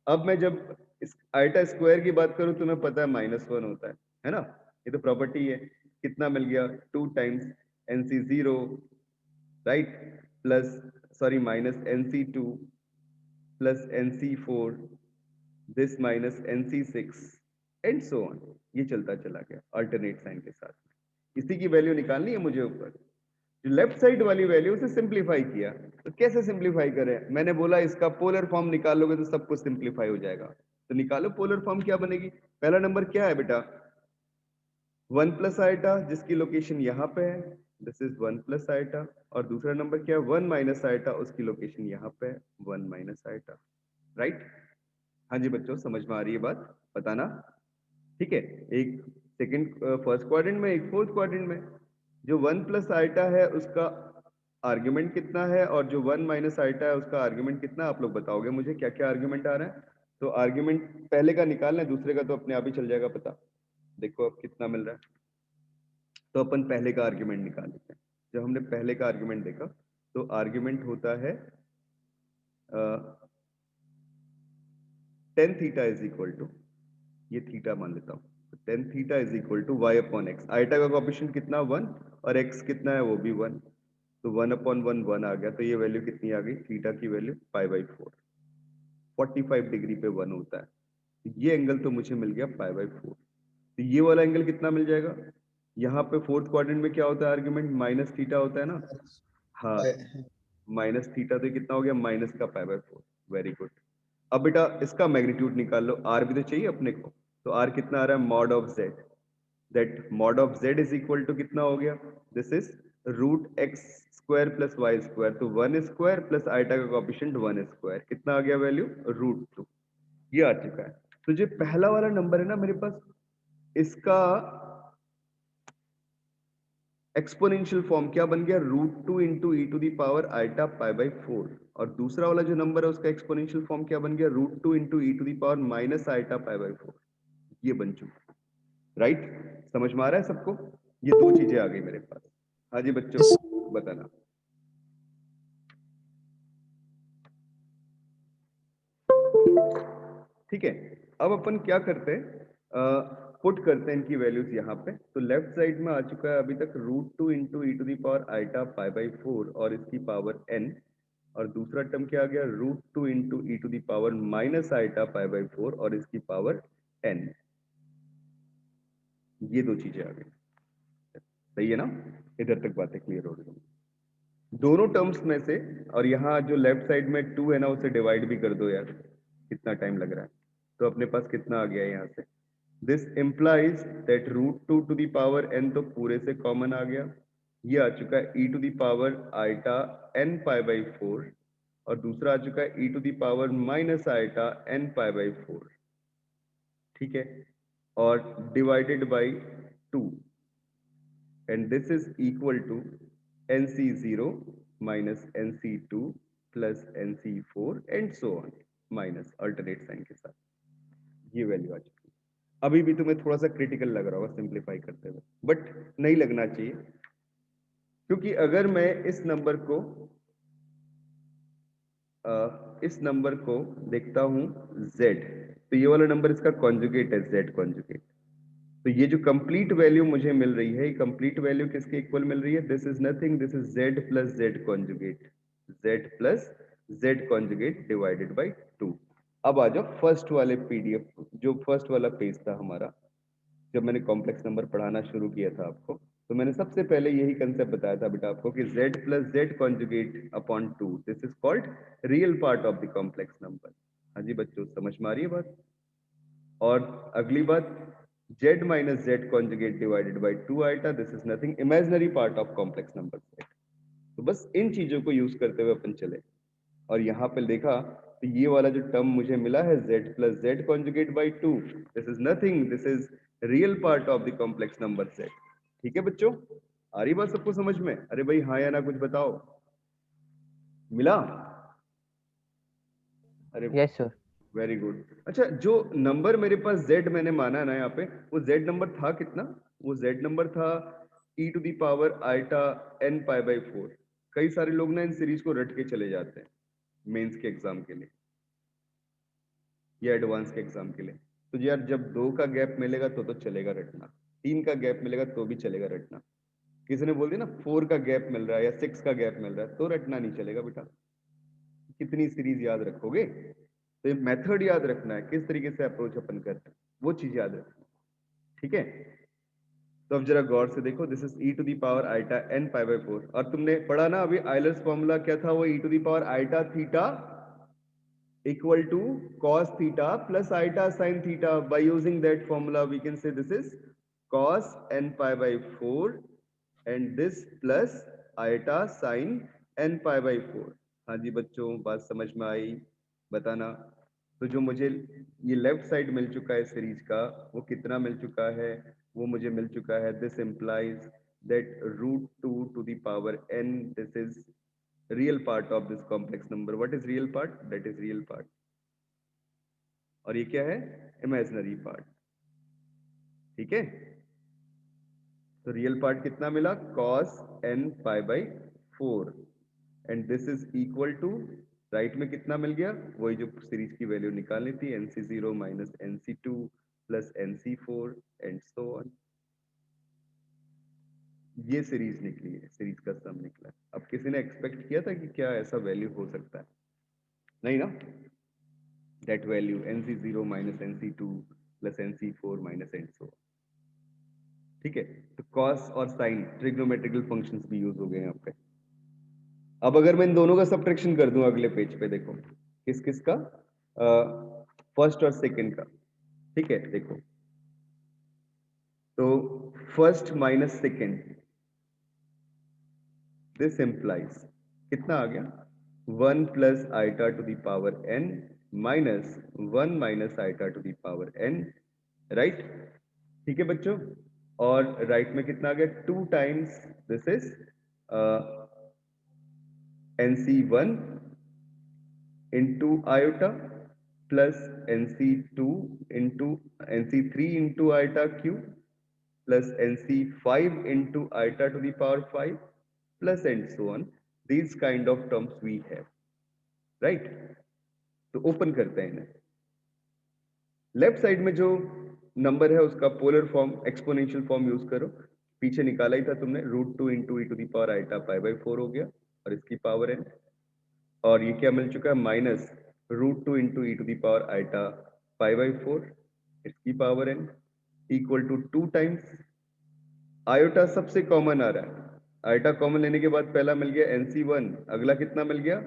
अब मैं जब इस आइटा स्क्वायर की बात करूं तुम्हें पता है -1 होता है ना, ये तो प्रॉपर्टी है। कितना मिल गया, 2 times nc0, right, plus sorry minus nc2 plus nc4 this minus nc6 and so on, ये चलता चला गया अल्टरनेट साइन के साथ। इसी की वैल्यू निकालनी है मुझे ऊपर, जो लेफ्ट साइड वाली वैल्यू उसे सिंप्लीफाई किया। तो कैसे सिंप्लीफाई करें, मैंने बोला इसका पोलर फॉर्म निकालोगे तो सब कुछ सिंप्लीफाई हो जाएगा। तो निकालो पोलर फॉर्म, क्या बनेगी, पहला नंबर क्या है बेटा, 1 प्लस आइटा, जिसकी लोकेशन यहाँ पे है, दिस इज 1 प्लस आइटा, और दूसरा नंबर क्या है 1 माइनस आइटा, उसकी लोकेशन यहाँ पे है 1 माइनस आइटा, राइट। हाँ जी बच्चों, समझ में आ रही है बात, बताना, ठीक है। एक सेकंड फर्स्ट क्वाड्रेंट में, एक फोर्थ क्वाड्रेंट में, जो 1 प्लस आइटा है उसका आर्ग्यूमेंट कितना है और जो 1 माइनस आइटा है उसका आर्ग्यूमेंट कितना, आप लोग बताओगे मुझे क्या क्या आर्ग्यूमेंट आ रहा है। तो आर्ग्यूमेंट पहले का निकालना है, दूसरे का तो अपने आप ही चल जाएगा पता। देखो अब कितना मिल रहा है, तो अपन पहले का आर्ग्यूमेंट निकाल लेते हैं। जब हमने पहले का आर्ग्यूमेंट देखा तो आर्ग्यूमेंट होता है tan theta is equal to, ये थीटा मान लेता हूँ, tan theta is equal to y upon x. Iota का कोएफिशिएंट कितना 1 और x कितना है वो भी 1, तो 1 अपॉन 1 1 आ गया। तो ये वैल्यू कितनी आ गई, थीटा की वैल्यू π/4, 45 डिग्री पे 1 होता है। तो ये एंगल तो मुझे मिल गया π/4। तो ये वाला एंगल कितना मिल जाएगा, यहाँ पे फोर्थ क्वाड्रेंट में क्या होता है आर्ग्यूमेंट, माइनस थीटा होता है ना। हाँ, माइनस थीटा तो कितना हो गया, माइनस का π/4। Very good. अब बेटा इसका मैग्नीट्यूड निकाल लो, आर भी तो चाहिए अपने को। तो आर कितना आ रहा है, mod of z, that mod of z is equal to कितना हो गया, this is root x square plus Y square, तो 1 स्क्वायर प्लस आइटा का कोएफिशिएंट 1 स्क्वायर, कितना आ गया वैल्यू, √2। ये आ चुका है। तो जो पहला वाला नंबर है ना मेरे पास, इसका एक्सपोनेंशियल फॉर्म क्या बन गया, √2 into e to the power iota π/4, और दूसरा वाला जो नंबर है उसका एक्सपोनेंशियल फॉर्म क्या बन गया, √2 into e to the power minus iota π/4। ये बन चुका, राइट। समझ में आ रहा है सबको, ये दो चीजें आ गई मेरे पास। हाँ जी बच्चों बताना। ठीक है, अब अपन क्या करते हैं, पुट करते हैं इनकी वैल्यूज यहाँ पे। तो लेफ्ट साइड में आ चुका है अभी तक √2 into e to the power iota π/4 और इसकी पावर n, और दूसरा टर्म क्या आ गया, √2 into e to the power minus iota π/4 और इसकी पावर n। ये दो चीजें आ गई, सही है ना। इधर तक बातें क्लियर हो गई दोनों टर्म्स में से। और यहाँ जो लेफ्ट साइड में 2 है ना, उसे डिवाइड भी कर दो यार, कितना टाइम लग रहा है। तो अपने पास कितना आ गया यहाँ से, this implies that √2 to the power n तो पूरे से कॉमन आ गया, ये आ चुका है e to the power iota n π/4, और दूसरा आ चुका है e to the power minus iota n π/4, ठीक है, और divided by 2, and this is equal to nc0 minus nc2 plus nc4 and so on, minus alternate sign के साथ। ये वैल्यू आ चुकी है। अभी भी तुम्हें थोड़ा सा क्रिटिकल लग रहा होगा सिंप्लीफाई करते हुए, बट नहीं लगना चाहिए, क्योंकि अगर मैं इस नंबर को देखता हूं z, तो ये वाला नंबर इसका कॉन्जुगेट है, z कॉन्जुगेट। तो ये जो कंप्लीट वैल्यू मुझे मिल रही है, कंप्लीट वैल्यू किसके इक्वल मिल रही है, this is nothing, this is z plus z conjugate, z plus z conjugate divided by 2। अब आ जाओ फर्स्ट वाले पीडीएफ, जो फर्स्ट वाला पेज था हमारा, जब मैंने कॉम्प्लेक्स नंबर पढ़ाना शुरू किया था आपको, तो मैंने सबसे पहले यही कंसेप्ट बताया था बेटा आपको कि z plus z conjugate upon 2, this is called real part of the complex number. हाँ जी बच्चों समझ में आ रही है बात। और अगली बात, z minus z conjugate divided by 2 iota, this is nothing, imaginary part of complex number set. तो बस इन चीजों को यूज करते हुए अपन चले, और यहाँ पे देखा तो ये वाला जो टर्म मुझे मिला है z plus z conjugate by 2, this is nothing, this is real part of the complex number set. ठीक है बच्चों, आ रही बात सबको समझ में, अरे भाई हाँ या ना कुछ बताओ, मिला, अरे यस सर। Very good. अच्छा, जो नंबर मेरे पास z मैंने माना ना यहाँ पे, वो z नंबर था कितना, वो z नंबर था e to the power iota n π/4। कई सारे लोग ना इन सीरीज को रट के चले जाते हैं मेंस के एग्जाम के लिए या एडवांस के एग्जाम के लिए। तो यार जब 2 का गैप मिलेगा तो चलेगा रटना, 3 का गैप मिलेगा तो भी चलेगा रटना। किसी ने बोल दिया ना 4 का गैप मिल रहा है या 6 का गैप मिल रहा है तो रटना नहीं चलेगा बेटा। कितनी सीरीज याद रखोगे, तो ये मेथड याद रखना है, किस तरीके से अप्रोच अपन करते हैं वो चीज याद रखना, ठीक है। तो अब जरा गौर से देखो, this is e to the power iota n π/4, और तुमने पढ़ा ना अभी आइलर्स फॉर्मूला क्या था, वो e to the power iota theta equal to cos theta plus iota sin theta. By using that formula we can say this is cos n π/4 and this plus iota sin n π/4। हाँ जी बच्चों बात समझ में आई, बताना। तो जो मुझे ये लेफ्ट साइड मिल चुका है सीरीज का, वो कितना मिल चुका है, वो मुझे मिल चुका है, this implies that √2 to the power n, this is real part of this complex number. What is real part? That is real part. और ये क्या है, इमेजिनरी पार्ट। ठीक है, तो रियल पार्ट कितना मिला, cos n pi by 4 and this is equal to, right में कितना मिल गया, वही जो सीरीज की वैल्यू निकालनी थी, nc0 minus nc2 plus nc4 and so on. ये सीरीज निकली है, सीरीज का सम निकला। अब किसी ने एक्सपेक्ट किया था कि क्या ऐसा वैल्यू हो सकता है, नहीं ना, that value nc0 minus nc2 plus nc4 minus and सो। ठीक है, तो कॉस और साइन ट्रिग्नोमेट्रिकल फंक्शंस भी यूज हो गए यहाँ पे। अब अगर मैं इन दोनों का सब्ट्रैक्शन कर दूं अगले पेज पे, देखो किस किस का, फर्स्ट और सेकंड का। ठीक है, देखो तो first minus second, this implies कितना आ गया, 1 plus iota to the power n minus 1 minus iota to the power n, right. ठीक है बच्चों, और राइट में कितना आ गया, 2 times this is nc1 into iota plus nc2 into nc3 into iota cube plus nc5 into iota to the power 5 plus and so on. These kind of terms we have, right? तो open करते हैं इन्हें। Left side में जो number है उसका polar form, exponential form use करो। पीछे निकाला ही था तुमने, √2 into e to the power iota pi by 4 हो गया, और इसकी पावर n, और ये क्या मिल चुका है, minus √2 into e to the power iota pi by 4 इसकी power n equal to 2 times iota सबसे कॉमन आ रहा है, आयोटा कॉमन लेने के बाद पहला मिल गया nc1, अगला कितना मिल गया,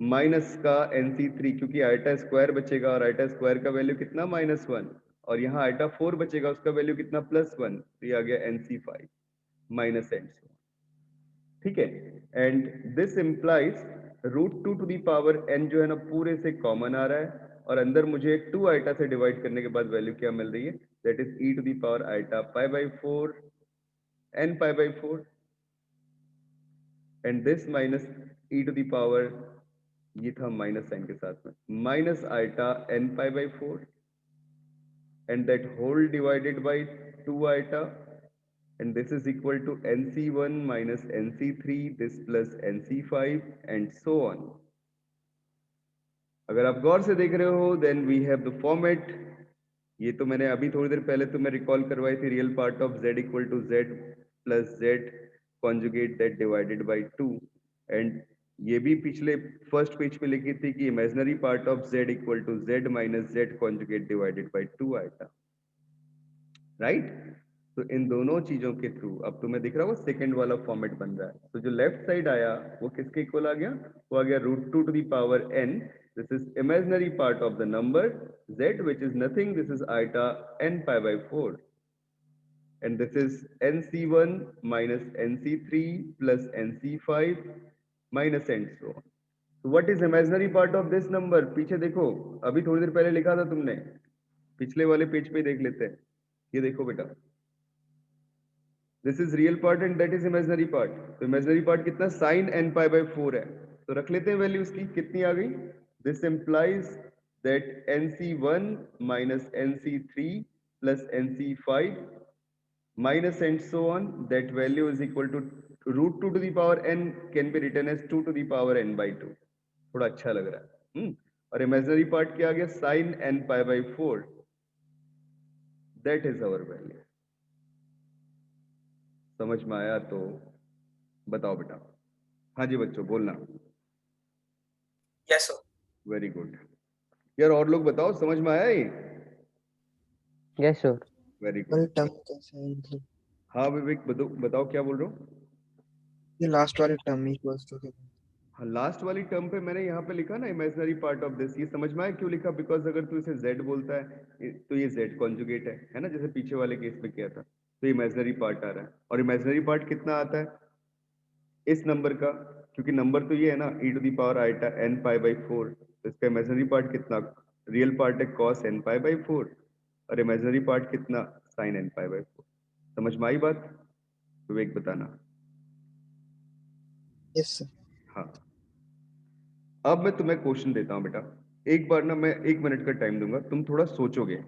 माइनस का nc3, क्योंकि आयोटा स्क्वायर बचेगा और आयोटा स्क्वायर का वैल्यू कितना, -1, और यहाँ आयोटा 4 बचेगा, उसका वैल्यू कितना, +1, तो ये आ गया nc5 माइनस n। ठीक है, and this implies √2 to the power n जो है ना पूरे से कॉमन आ रहा है, और अंदर मुझे 2 आइटा से डिवाइड करने के बाद वैल्यू क्या मिल रही है, that is e to the power iota pi by 4 n pi by 4, and this minus e to the power, ये था माइनस साइन के साथ में, minus iota n pi by 4 and that whole divided by 2 iota, and this is equal to nc1 minus nc3 this plus nc5 and so on. अगर आप गौर से देख रहे हो then we have the format, ये तो मैंने अभी थोड़ी देर पहले तुम्हें रिकॉल करवाई थी, real part of z equal to z plus z conjugate that divided by 2, and ये भी पिछले फर्स्ट पेज पे लिखी थी कि imaginary part of z equal to z minus z conjugate divided by 2 iota, right. तो इन दोनों चीजों के थ्रू अब तुम्हें दिख रहा है वो सेकंड वाला फॉर्मेट बन रहा है। तो जो लेफ्ट साइड आया वो किसके इक्वल आ गया, वो आ गया √2 to the power n, this is imaginary part of the number z which is nothing, this is iota n pi by 4, and this is nc1 minus nc3 plus nc5 minus and so on. So what is imaginary part of this number, पीछे देखो, अभी थोड़ी देर पहले लिखा था तुमने, पिछले वाले पेज पे देख लेते हैं। ये देखो बेटा, this is real part and that is imaginary part. तो इमेजिनरी पार्ट कितना, साइन n पाई बाई 4 है, तो रख लेते हैं वैल्यू उसकी, कितनी आ गई, this implies that nc1 minus nc3 plus nc5 minus and so on, that value is equal to √2 to the power n can be written as 2 to the power n by 2, थोड़ा अच्छा लग रहा है। और इमेजिनरी पार्ट क्या आ गया, sine n pi by 4, that is our value. समझ में आया तो बताओ बेटा। हाँ जी बच्चों बोलना। Yes sir. वेरी गुड यार, और लोग बताओ समझ में आया ये? Yes sir. वेरी वाली गुड। टर्म कैसे है, मतलब हाँ विवेक बताओ क्या बोल रहे हो? ये लास्ट वाली टर्म इक्वल्स टू क्या? हाँ, लास्ट वाली टर्म पे मैंने यहाँ पे लिखा ना इमेजिनरी पार्ट ऑफ दिस, ये समझ में आया क्यों लिखा, बिकॉज अगर तू इसे z बोलता है तो ये z कॉन्जुगेट है ना, जैसे पीछे वाले केस में किया था, तो इमेजिनरी पार्ट आ रहा है, और इमेजिनरी पार्ट कितना आता है इस नंबर का, क्योंकि नंबर तो ये है ना e to the power iota n pi by 4, तो इसका इमेजिनरी पार्ट कितना, रियल पार्ट है cos n पाई बाई 4 और इमेजिनरी पार्ट कितना sin n पाई बाई 4। समझ में आई बात? विवेक बताना। Yes sir. हाँ, अब मैं तुम्हें क्वेश्चन देता हूं बेटा, एक बार ना मैं 1 मिनट का टाइम दूंगा, तुम थोड़ा सोचोगे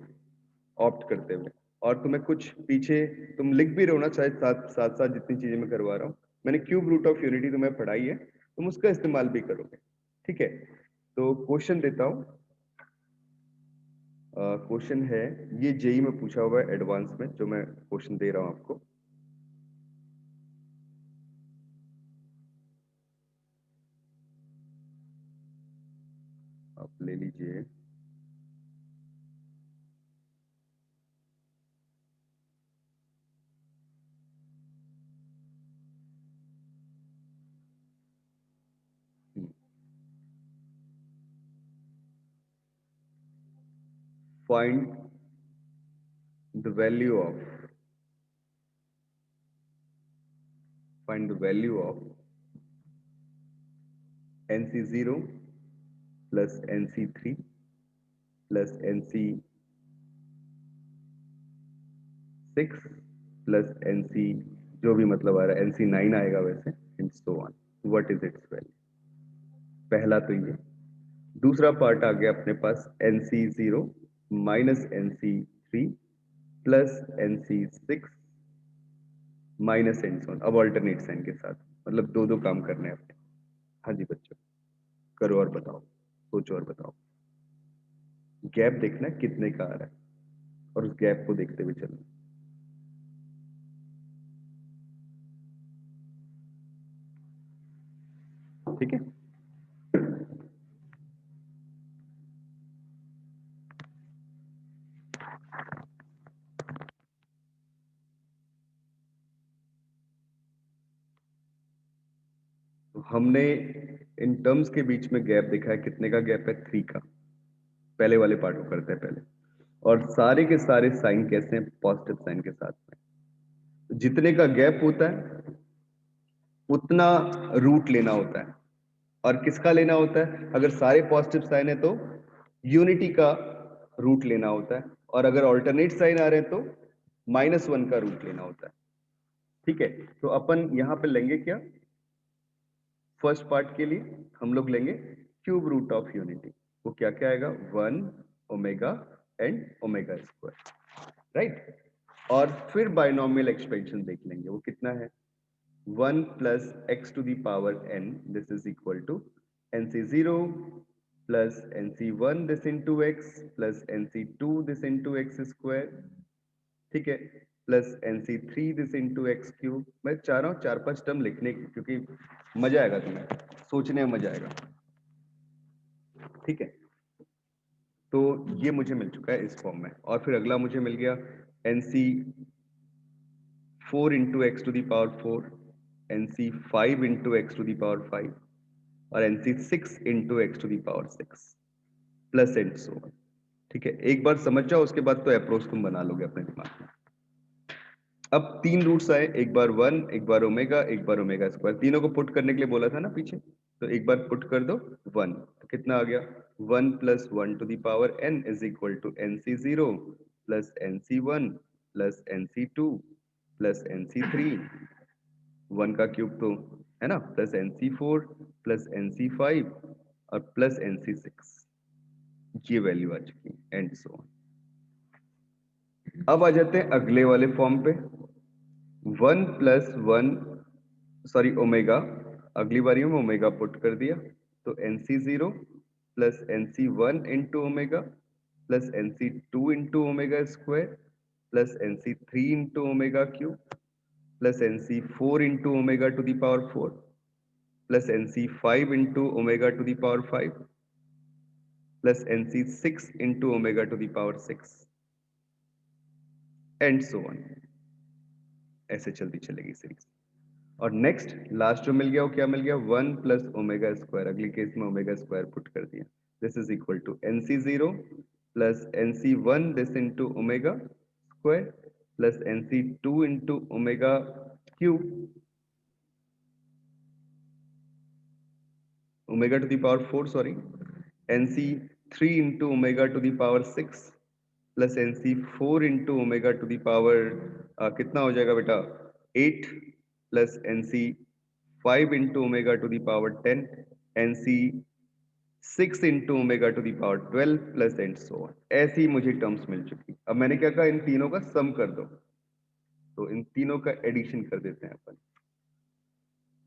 ऑप्ट करते हुए, और तुम्हें कुछ पीछे तुम लिख भी रहो ना, शायद साथ साथ साथ जितनी चीजें मैं करवा रहा हूँ, मैंने क्यूब रूट ऑफ यूनिटी तुम्हें पढ़ाई है, तुम उसका इस्तेमाल भी करोगे। ठीक है, तो क्वेश्चन देता हूँ। क्वेश्चन है, ये जेई में पूछा हुआ है एडवांस में, जो मैं क्वेश्चन दे रहा हूँ आपको। आप ले लीजिए। Find the value of NC0 plus NC3 plus NC6 plus NC जो भी मतलब आ रहा है, NC9 आएगा वैसे, and so on. What is its value? पहला तो ये। दूसरा पार्ट आ गया अपने पास NC0 minus NC3 plus NC6 minus and so on, अब ऑल्टरनेट साइन के साथ, मतलब दो दो काम करने हैं अपने। हाँ जी बच्चों, करो और बताओ, सोचो और बताओ। गैप देखना है कितने का आ रहा है, और उस गैप को देखते हुए चलना। ठीक है, तो हमने इन टर्म्स के बीच में गैप देखा है, कितने का गैप है? 3 का। पहले वाले पार्ट को करते हैं पहले, और सारे के सारे साइन कैसे हैं? पॉजिटिव साइन के साथ में। तो जितने का गैप होता है उतना रूट लेना होता है, और किसका लेना होता है? अगर सारे पॉजिटिव साइन है तो यूनिटी का रूट लेना होता है, और अगर ऑल्टरनेट साइन आ रहे हैं तो -1 का रूट लेना होता है। ठीक है, तो अपन यहां पे लेंगे क्या? फर्स्ट पार्ट के लिए हम लोग लेंगे क्यूब रूट ऑफ यूनिटी। वो क्या क्या आएगा? 1 omega and omega square, right. और फिर बाइनोमियल एक्सपेंशन देख लेंगे, वो कितना है? 1 plus x to the power n, this is equal to nc0 plus nc1 this into x plus nc2 this into x square, ठीक है, plus nc3 this into x cube. मैं चाह रहा हूँ 4-5 टर्म लिखने की, क्योंकि मजा आएगा, तुम्हें सोचने में मजा आएगा। ठीक है, तो ये मुझे मिल चुका है इस फॉर्म में, और फिर अगला मुझे मिल गया nc4 into x to the power 4, nc5 into x to the power 5 और nc6 into x to the power 6 plus and so on. ठीक है, एक बार समझ जाओ, उसके बाद तो अप्रोच तुम बना लोगे अपने दिमाग में। अब 3 रूट्स आए, एक बार 1, एक बार ओमेगा, एक बार ओमेगा स्क्वायर। तीनों को पुट करने के लिए बोला था ना पीछे, तो एक बार पुट कर दो 1, तो कितना आ गया? 1 plus 1 to the power n is equal to nc0 plus nc1 plus nc2 plus nc3, 1 का क्यूब तो है ना, प्लस nc4 प्लस nc5 और प्लस nc6, ये वैल्यू आ चुकी है, एंड सो ऑन। अब आ जाते हैं अगले वाले फॉर्म पे, 1 plus 1 सॉरी ओमेगा, अगली बारी में ओमेगा पुट कर दिया, तो nc0 plus nc1 into omega plus nc2 into omega square plus nc3 into omega cube plus nc4 into omega to the power 4 plus nc5 into omega to the power 5 plus nc6 into omega to the power 6 and so on. ऐसे चलती चलेगी series. और next last जो मिल गया वो क्या मिल गया? 1 प्लस ओमेगा स्क्वायर, अगली केस में ओमेगा स्क्वायर पुट कर दिया, this is equal to nc0 plus nc1 this into omega square plus nc2 into omega cube omega to the power 4 sorry nc3 into omega to the power 6 plus nc4 into omega to the power कितना हो जाएगा बेटा? 8 plus nc5 into omega to the power 10 nc6 6 into omega to the power 12 plus and so on. ऐसी मुझे terms मिल चुकी। अब मैंने क्या कहा, इन तीनों का सम कर दो, तो इन तीनों का एडिशन कर देते हैं अपन,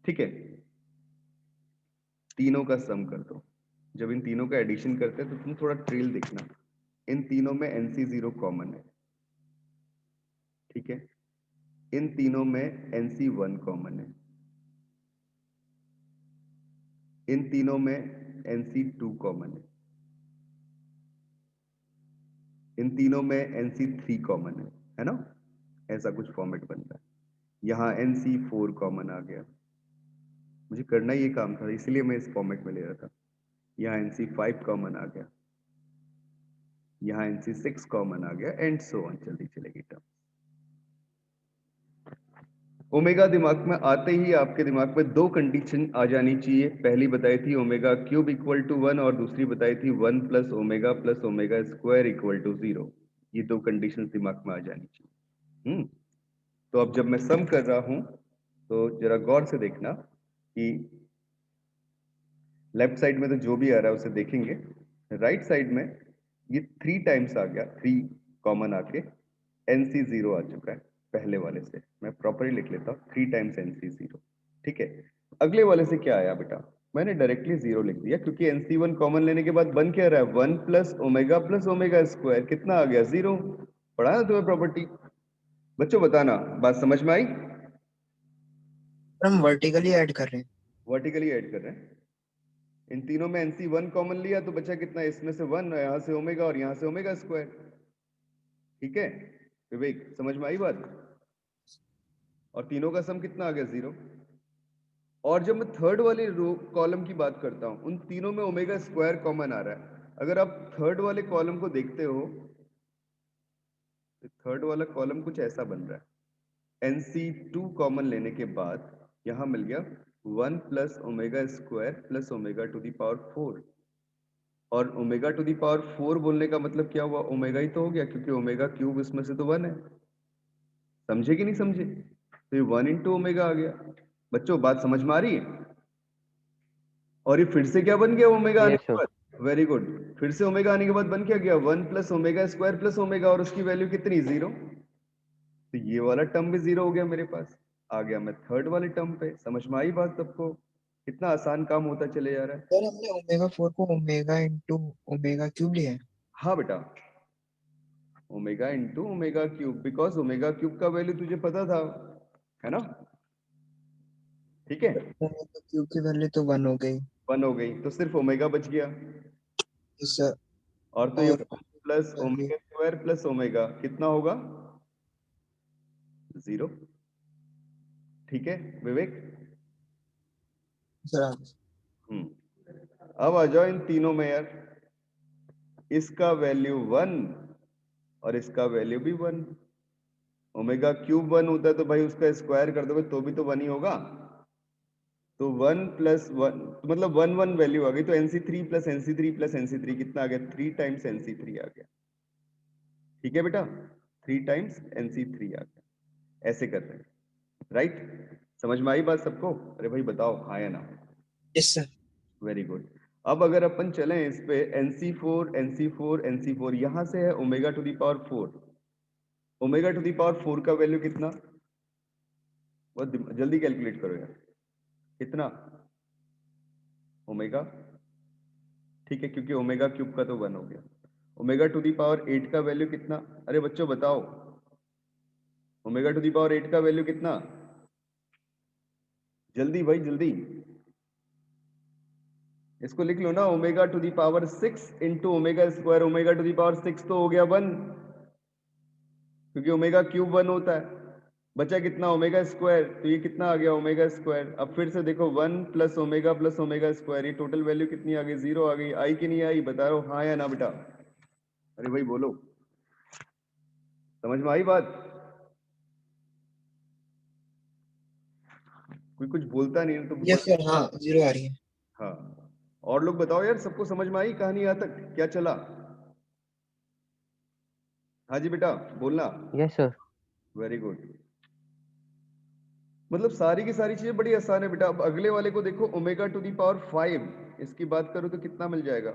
ठीक है। तीनों का सम कर दो। जब इन तीनों का एडिशन करते हैं तो तुम थोड़ा ट्रेल देखना, इन तीनों में NC0 कॉमन है, ठीक है। इन तीनों में NC1 कॉमन है, इन तीनों में NC2 कॉमन इन तीनों में NC3 कॉमन है ना। ऐसा कुछ फॉर्मेट बनता है। यहाँ NC4 कॉमन आ गया, मुझे करना ये काम था इसलिए मैं इस फॉर्मेट में ले रहा था। यहाँ NC5 कॉमन आ गया, यहाँ NC6 कॉमन आ गया, एंड सो ऑन चलती चलेगी टर्म। ओमेगा दिमाग में आते ही आपके दिमाग में दो कंडीशन आ जानी चाहिए। पहली बताई थी ओमेगा क्यूब इक्वल टू 1 और दूसरी बताई थी 1 plus omega square equal to 0। ये दो कंडीशन दिमाग में आ जानी चाहिए। तो अब जब मैं सम कर रहा हूं तो जरा गौर से देखना कि लेफ्ट साइड में तो जो भी आ रहा है उसे देखेंगे, राइट साइड में ये 3 टाइम्स आ गया, 3 कॉमन आके NC0 आ चुका है पहले वाले से। मैं प्रॉपरली लिख लेता हूँ 3 टाइम्स NC0, ठीक है। अगले वाले से क्या आया बेटा, मैंने डायरेक्टली 0 लिख दिया क्योंकि NC1 कॉमन लेने के बाद बन क्या रहा है, 1 प्लस ओमेगा स्क्वायर, कितना आ गया 0। पढ़ा ना तुम्हें प्रॉपर्टी? बच्चों बताना बात समझ में आई? हम वर्टिकली ऐड कर रहे हैं। वर्टिकली ऐड कर रहे हैं। इन तीनों में NC1 कॉमन लिया तो बचा कितना, इसमें से 1, यहाँ से ओमेगा और यहाँ से ओमेगा स्क्वायर, ठीक है। विवेक समझ में आई बात? और तीनों का सम कितना आ गया 0। और जब मैं थर्ड वाले रो कॉलम की बात करता हूं, उन तीनों में ओमेगा स्क्वायर कॉमन आ रहा है। अगर आप थर्ड वाले कॉलम को देखते हो तो थर्ड वाला कॉलम कुछ ऐसा बन रहा है। NC2 कॉमन लेने के बाद यहां मिल गया 1 plus omega square plus omega to the power 4। और ओमेगा टू द पावर 4 बोलने का मतलब क्या हुआ, ओमेगा ही तो हो गया क्योंकि ओमेगा क्यूब इसमें से तो 1 है। समझे कि नहीं समझे? तो ये 1 इंटू ओमेगा आ गया। बच्चों बात समझ में आ रही है? और ये फिर से क्या बन गया ओमेगा आने यस के सर। बाद? Very good. फिर से ओमेगा आने के बाद बन क्या गया, 1 plus omega square plus omega, और उसकी वैल्यू कितनी, 0। तो ये वाला टर्म भी 0 हो गया मेरे पास। आ गया मैं थर्ड वाले टर्म पे। समझ में आई बात सबको? कितना आसान काम होता चले जा रहा है। सर हमने ओमेगा 4 को ओमेगा इंटू ओमेगा क्यूब लिया है। हाँ बेटा, omega into omega cube, because omega cube का वैल्यू तुझे पता था, है ना, ठीक है। ओमेगा क्यूब की वैल्यू तो 1 हो गई। 1 हो गई तो सिर्फ ओमेगा बच गया। इस सर और तो ये और plus value omega square plus omega कितना होगा, 0, ठीक है विवेक। सर अब आ जाओ इन तीनों में यार, इसका वैल्यू 1 और इसका वैल्यू भी 1। ओमेगा क्यूब 1 होता है तो भाई उसका स्क्वायर कर दोगे तो भी तो 1 ही होगा। तो 1 प्लस 1 तो मतलब 1 1 वैल्यू आ गई, तो NC3 plus NC3 plus NC3 कितना आ गया, 3 टाइम्स NC3 आ गया, ठीक है बेटा। 3 टाइम्स NC3 आ गया। ऐसे कर रहे हैं, राइट। समझ में आई बात सबको? अरे भाई बताओ हाँ या ना। Yes sir. Very good. अब अगर अपन चलें इस पे NC4 NC4 NC4, यहां से है omega to the power 4। Omega to the power 4 का वैल्यू कितना, बहुत जल्दी कैलकुलेट करो यार, कितना ओमेगा, ठीक है, क्योंकि ओमेगा क्यूब का तो 1 हो गया। ओमेगा टू द पावर 8 का वैल्यू कितना, अरे बच्चों बताओ, ओमेगा टू द पावर 8 का वैल्यू कितना, जल्दी भाई जल्दी, इसको लिख लो ना, omega to the power 6 into omega square, omega to the power 6 तो हो गया 1, क्योंकि ओमेगा क्यूब 1 होता है। बचा कितना, ओमेगा स्क्वायर, तो ये कितना आ गया ओमेगा स्क्वायर। अब फिर से देखो 1 प्लस ओमेगा स्क्वायर, ये टोटल वैल्यू कितनी आ गई, 0 आ गई। आई कि नहीं आई, बता रहा हूं हाँ या ना बेटा? अरे भाई बोलो, समझ में आई बात? कोई कुछ बोलता नहीं है तो यस सर, हाँ 0 आ रही है। हाँ, और लोग बताओ यार, सबको समझ में आई कहानी यहाँ तक, क्या चला? हाँ जी बेटा बोलना। Yes sir. Very good. मतलब सारी की सारी चीजें बड़ी आसान है बेटा। अब अगले वाले को देखो, ओमेगा टू दी पावर 5, इसकी बात करूं तो कितना मिल जाएगा?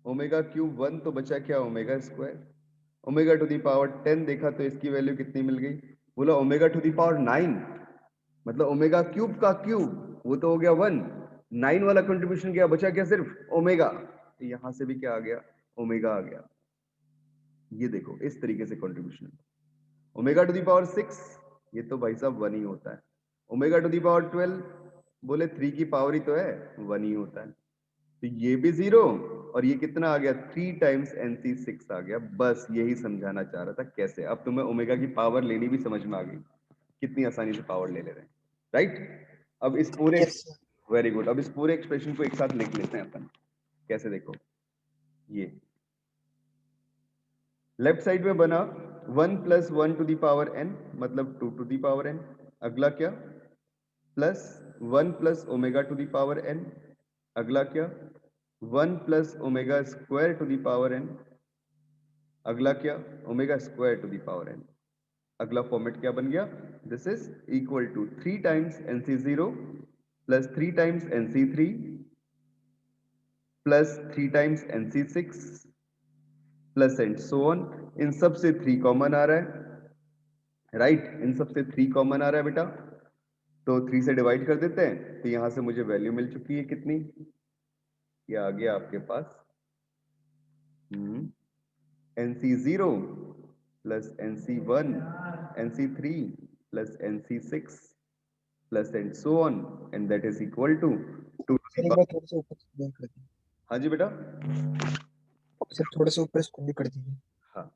ओमेगा क्यूब 1 तो बचा क्या? Omega square. Omega to the power 10 देखा तो इसकी वैल्यू कितनी मिल गई? बोला ओमेगा टू दी पावर 9, मतलब ओमेगा क्यूब का क्यूब, वो तो हो गया 1, 9 वाला कंट्रीब्यूशन क्या बचा? क्या सिर्फ ओमेगा। तो यहां से भी क्या आ गया? ओमेगा आ गया। ये देखो इस तरीके से contribution. Omega to the power 6, ये तो भाई साहब 1 ही होता है। ओमेगा टू दी पावर 12, बोले 3 की पावर ही तो है, 1 ही होता है। तो ये भी 0, और ये कितना आ गया? 3 टाइम्स NC6 आ गया। बस यही समझाना चाह रहा था कैसे। अब तुम्हें ओमेगा की पावर लेनी भी समझ में आ गई, कितनी आसानी से पावर ले रहे हैं, राइट। अब इस पूरे, Yes, sir. वेरी गुड, अब इस पूरे एक्सप्रेशन को एक साथ लिख लेते हैं अपन। कैसे? देखो, ये लेफ्ट साइड में बना 1 + 1 टू दी पावर n, मतलब 2 टू दी पावर n। अगला क्या? Plus 1 + omega to the power n। अगला क्या? 1 + omega square to the power n। अगला क्या? Omega square to the power n। अगला फॉर्मेट क्या बन गया? This is equal to 3 times NC0 plus 3 times NC3 plus 3 times NC6 plus and so on. इन सब से 3 कॉमन आ रहा है, राइट। इन सब से 3 कॉमन आ रहा है बेटा, तो 3 से डिवाइड कर देते हैं। तो यहां से मुझे वैल्यू मिल चुकी है कितनी? ये आ गया आपके पास NC0 plus NC1 NC3 plus NC6 plus and so on, and that is equal to 2 sir एक बार थोड़ा सा ऊपर स्क्रॉल कर दीजिए। हाँ जी बेटा, सर थोड़ा सा ऊपर स्क्रॉल कर दीजिए। हाँ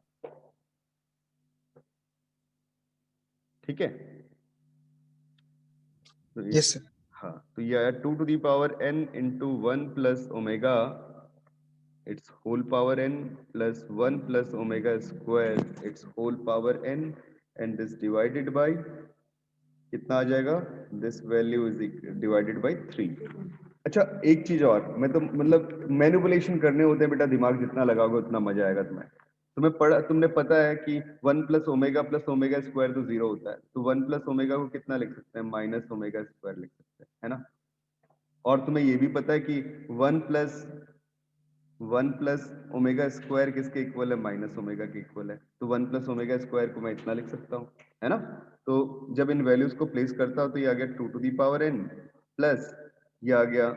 ठीक है। तो ये, यस सर। हाँ, तो ये आया 2 to the power n into 1 plus omega its whole power n plus 1 plus omega square its whole power n, and this divided by कितना आ जाएगा? This value is divided by 3। अच्छा एक चीज और, मैं तो मतलब मैनिपुलेशन करने होते हैं बेटा, दिमाग जितना लगाओगे उतना मजा आएगा तुम्हें। तुमने पता है कि 1 + ओमेगा स्क्वायर तो 0 होता है, तो 1 + ओमेगा को कितना लिख सकते हैं? माइनस ओमेगा स्क्वायर लिख सकते हैं, है ना। और तुम्हें ये भी पता है कि 1 प्लस ओमेगा स्क्वायर किसके इक्वल है? माइनस ओमेगा के इक्वल है। तो 1 + ओमेगा स्क्वायर को मैं इतना लिख सकता हूँ, है ना। तो जब इन वैल्यूज को प्लेस करता हूँ तो ये आ गया 2 to the power n plus ये आ गया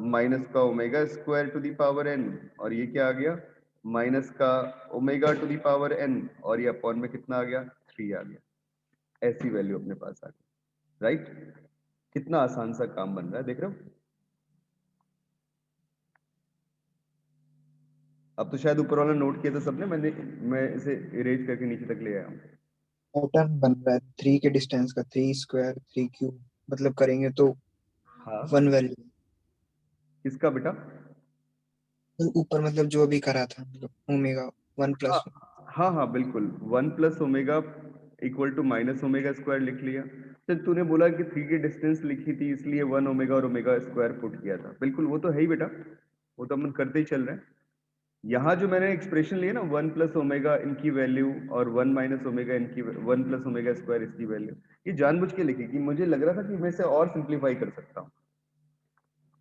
माइनस का omega square to the power n, और ये क्या आ गया? माइनस का omega to the power n, और ये अपॉन में कितना आ गया? 3 आ गया। ऐसी वैल्यू अपने पास आ गई, राइट। कितना आसान सा काम बन रहा है, देख रहे हो। अब तो शायद ऊपर वाला नोट किया था सबने, मैं इसे इरेज करके नीचे तक ले आया हूँ। पैटर्न बन रहा है 3 के डिस्टेंस का, 3 स्क्वायर 3 क्यूब, मतलब करेंगे तो हाँ 1 वैल्यू किसका बेटा? ऊपर, मतलब जो अभी करा था, मतलब ओमेगा 1 हाँ + हाँ हाँ बिल्कुल, 1 + omega equal to minus omega square लिख लिया। तो तूने बोला कि 3 की डिस्टेंस लिखी थी इसलिए 1 ओमेगा और ओमेगा स्क्वायर पुट किया था, बिल्कुल वो तो है ही बेटा, वो तो हम करते ही चल रहे हैं। यहाँ जो मैंने एक्सप्रेशन लिया ना, 1 + ओमेगा इनकी वैल्यू और 1 - ओमेगा इनकी, 1 + ओमेगा स्क्वायर इसकी वैल्यू, ये जानबूझ के लिखी कि मुझे लग रहा था कि मैं इसे और सिंप्लीफाई कर सकता हूँ।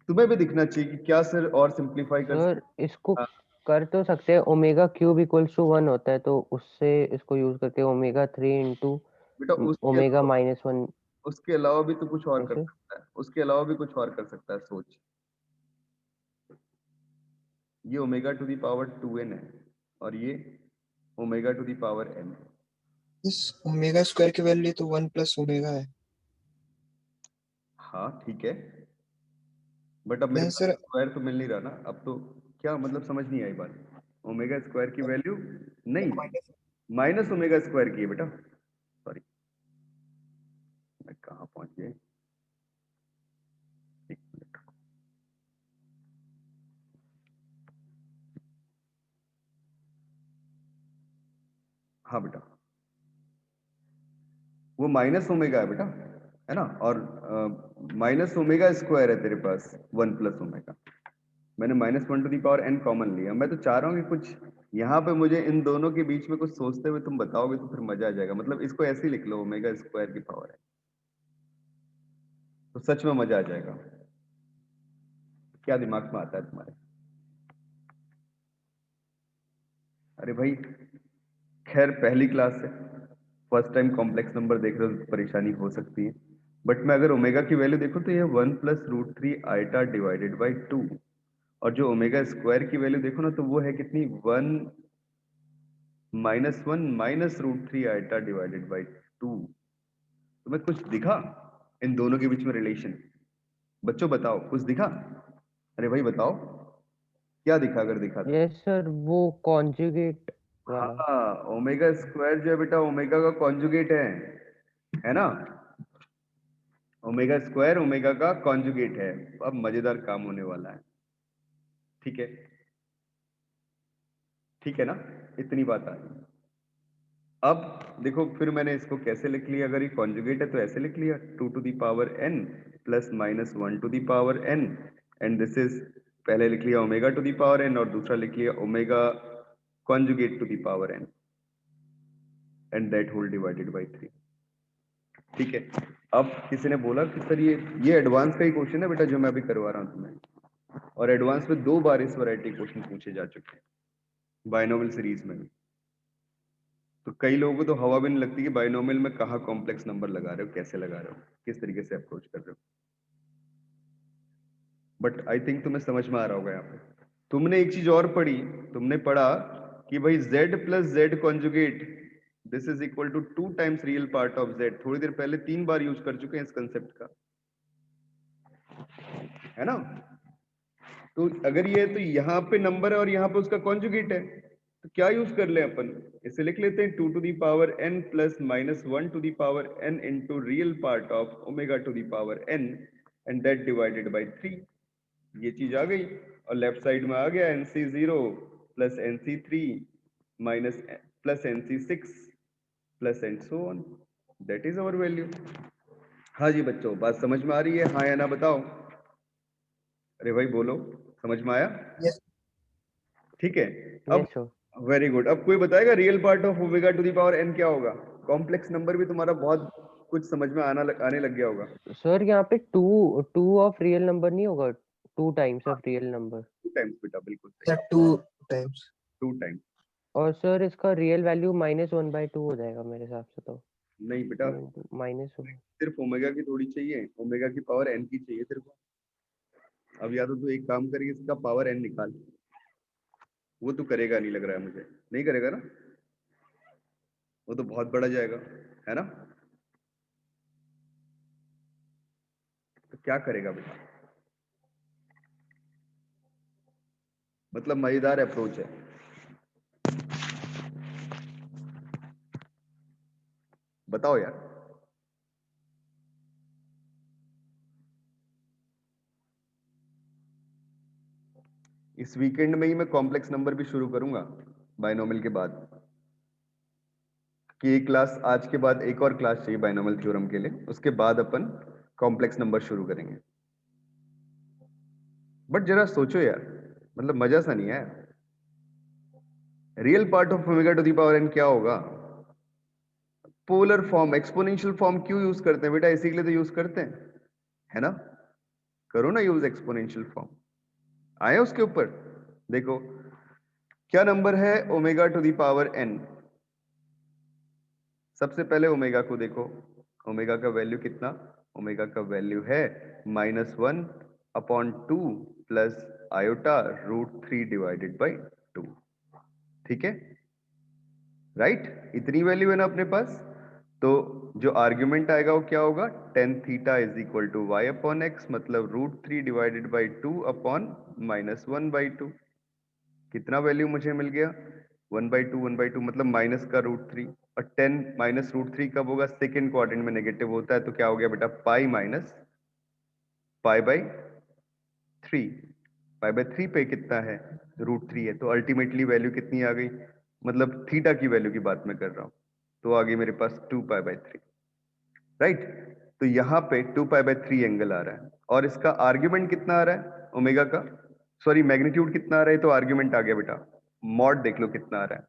तुम्हें भी दिखना चाहिए कि क्या सर और सिंप्लीफाई कर सर इसको हाँ, कर तो सकते हैं, ओमेगा क्यूब इक्वल्स टू 1 होता है, तो उससे इसको यूज करके ओमेगा 3 इंटू बेटा ओमेगा -1 उसके अलावा भी तो कुछ और कर ऐसे। सकता है, उसके अलावा भी कुछ और कर सकता है, सोच। ये omega to the power 2n है, और ये omega to the power n। इस ओमेगा स्क्वायर की वैल्यू तो 1 + ओमेगा है। हाँ ठीक है, बट अब मेरे नहीं पास सर, स्क्वायर तो मिल नहीं रहा ना, अब तो क्या मतलब, समझ नहीं आई बात। ओमेगा स्क्वायर की वैल्यू नहीं, माइनस ओमेगा स्क्वायर की है बेटा, सॉरी मैं कहाँ पहुंच गया, एक मिनट। हाँ बेटा, वो माइनस ओमेगा है बेटा, है ना, और माइनस ओमेगा स्क्वायर है तेरे पास 1 + ओमेगा। मैंने -1 to the power n common लिया। मैं तो चाह रहा हूँ कि कुछ यहाँ पे मुझे इन दोनों के बीच में कुछ सोचते हुए तुम बताओगे तो फिर मजा आ जाएगा। मतलब इसको ऐसे ही लिख लो, ओमेगा स्क्वायर की पावर है, तो सच में मजा आ जाएगा। क्या दिमाग में आता है तुम्हारे? अरे भाई खैर पहली क्लास है, फर्स्ट टाइम कॉम्प्लेक्स नंबर देख रहे हो तो परेशानी हो सकती है, बट मैं अगर ओमेगा की वैल्यू देखूं तो ये 1+√3 आइटा डिवाइडेड बाई 2, और जो ओमेगा स्क्वायर की वैल्यू देखो ना तो वो है कितनी, 1 -1 -√3 आइटा डिवाइडेड बाई 2। तुम्हें कुछ दिखा इन दोनों के बीच में रिलेशन? बच्चों बताओ, कुछ दिखा? अरे भाई बताओ, क्या दिखा अगर दिखा तो? यस सर, वो कॉन्जुगेट वाला। हाँ, ओमेगा स्क्वायर जो है बेटा ओमेगा का कॉन्जुगेट है ना? ओमेगा स्क्वायर ओमेगा का कॉन्जुगेट है। अब मजेदार काम होने वाला है, ठीक है? ठीक है ना, इतनी बात आ रही। अब देखो फिर मैंने इसको कैसे लिख लिया, अगर ये कॉन्जुगेट है तो ऐसे लिख लिया 2 to the power n plus minus 1 to the power n, and this is, पहले लिख लिया omega to the power n और दूसरा लिख लिया omega conjugate to the power n, and that whole divided by 3। ठीक है, अब किसी ने बोला कि सर ये एडवांस का ही क्वेश्चन है बेटा जो मैं अभी करवा रहा हूँ तुम्हें, और एडवांस में 2 बार इस वैरायटी क्वेश्चन पूछे जा चुके हैं बायनोमियल सीरीज में भी। तो कई लोगों को तो हवा भी नहीं लगती कि बायनोमियल में कहाँ कॉम्प्लेक्स नंबर लगा रहे हो, कैसे लगा रहे हो, किस तरीके से अप्रोच कर रहे हो। बट आई थिंक तुम्हें समझ में आ रहा होगा। यहाँ पे तुमने एक चीज और पढ़ी, तुमने पढ़ा कि भाई z plus z conjugate this is equal to 2 times real part of z। थोड़ी देर पहले 3 बार यूज कर चुके हैं इस कंसेप्ट का, है ना? तो अगर ये तो यहाँ पे नंबर है और यहाँ पे उसका कॉन्जुगेट है, तो क्या यूज कर ले अपन, इसे लिख लेते हैं 2 to the power n plus minus 1 to the power n into real part of omega to the power n, and that divided by 3। ये चीज आ गई, और लेफ्ट साइड में आ गया NC0 plus NC3 minus plus NC6 plus and so on, that is our value. हाँ जी बच्चों, बात समझ में आ रही है? हाँ या ना बताओ? अरे भाई बोलो, समझ में आया? यस ठीक है। अब यस सर। वेरी गुड, अब कोई बताएगा real part of omega to the power n क्या होगा? कॉम्प्लेक्स नंबर भी तुम्हारा बहुत कुछ समझ में आने लग गया होगा। सर यहाँ पे टू ऑफ रियल नंबर नहीं होगा, 2 times of real number. 2 times बेटा, बिल्कुल सर सही, 2 टाइम्स। 2 टाइम्स। और सर इसका रियल वैल्यू -1/2 हो जाएगा मेरे हिसाब से तो। नहीं बेटा, 2 into -1। सिर्फ ओमेगा की थोड़ी चाहिए, ओमेगा की पावर n की चाहिए तेरे को। अब या तो तू एक काम करिए, इसका पावर n निकाल, वो तो करेगा नहीं लग रहा है मुझे, नहीं करेगा ना, वो तो बहुत बड़ा जाएगा, है ना? तो क्या करेगा बेटा? मतलब मजेदार अप्रोच है। बताओ यार। इस वीकेंड में ही मैं कॉम्प्लेक्स नंबर भी शुरू करूंगा बायनोमियल के बाद, कि एक क्लास आज के बाद एक और क्लास चाहिए बायनोमियल थ्योरम के लिए, उसके बाद अपन कॉम्प्लेक्स नंबर शुरू करेंगे। बट जरा सोचो यार, मतलब मजा सा नहीं है? Real part of omega to the power n क्या होगा? पोलर फॉर्म, एक्सपोनेंशियल फॉर्म क्यों यूज करते हैं बेटा? इसी के लिए तो यूज करते हैं, है ना? करो ना यूज एक्सपोनेंशियल फॉर्म। आए उसके ऊपर, देखो क्या नंबर है omega to the power n। सबसे पहले ओमेगा को देखो, ओमेगा का वैल्यू कितना? ओमेगा का वैल्यू है -1/2 प्लस आयोटा √3 डिवाइडेड बाई 2। ठीक है, राइट? इतनी वैल्यू है ना अपने पास, तो जो आर्ग्यूमेंट आएगा वो क्या होगा? tan theta is equal to y/x, मतलब √3 डिवाइडेड बाई 2 अपॉन -1/2। कितना वैल्यू मुझे मिल गया? 1/2 1/2 मतलब माइनस का √3, और 10 माइनस √3 कब होगा? सेकेंड क्वाड्रेंट में नेगेटिव होता है, तो क्या हो गया बेटा? Pi minus pi by 3। Pi by 3 पे कितना है? √3 है, तो अल्टीमेटली वैल्यू कितनी आ गई? मतलब थीटा की वैल्यू की बात मैं कर रहा हूं, तो आ गई मेरे पास 2 पाई बाई 3, राइट? तो यहाँ पे 2 पाई बाई 3 एंगल आ रहा है, और इसका आर्ग्यूमेंट कितना आ रहा है ओमेगा का? सॉरी मैग्नीट्यूड कितना आ रहा है, तो आर्ग्यूमेंट आ गया बेटा मॉड देख लो कितना आ रहा है,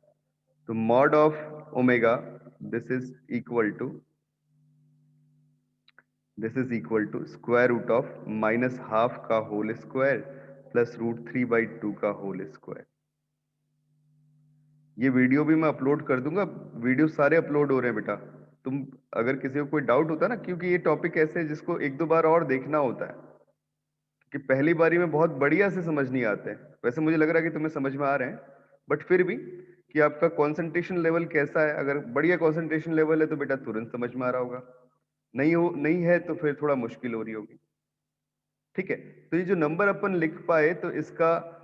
तो mod of omega this is equal to square root of minus half का होल स्क्वायर प्लस √3/2 का होल स्क्वायर। ये वीडियो भी मैं अपलोड कर दूंगा, वीडियो सारे अपलोड हो रहे हैं बेटा। तुम अगर किसी को कोई डाउट होता है ना, क्योंकि ये टॉपिक ऐसे है जिसको एक दो बार और देखना होता है, कि पहली बारी में बहुत बढ़िया से समझ नहीं आते हैं। वैसे मुझे लग रहा है कि तुम्हें समझ में आ रहे हैं, बट फिर भी कि आपका कंसंट्रेशन लेवल कैसा है। अगर बढ़िया कंसंट्रेशन लेवल है तो बेटा तुरंत समझ में आ रहा होगा, नहीं है तो फिर थोड़ा मुश्किल हो रही होगी। ठीक है, तो ये जो नंबर अपन लिख पाए तो इसका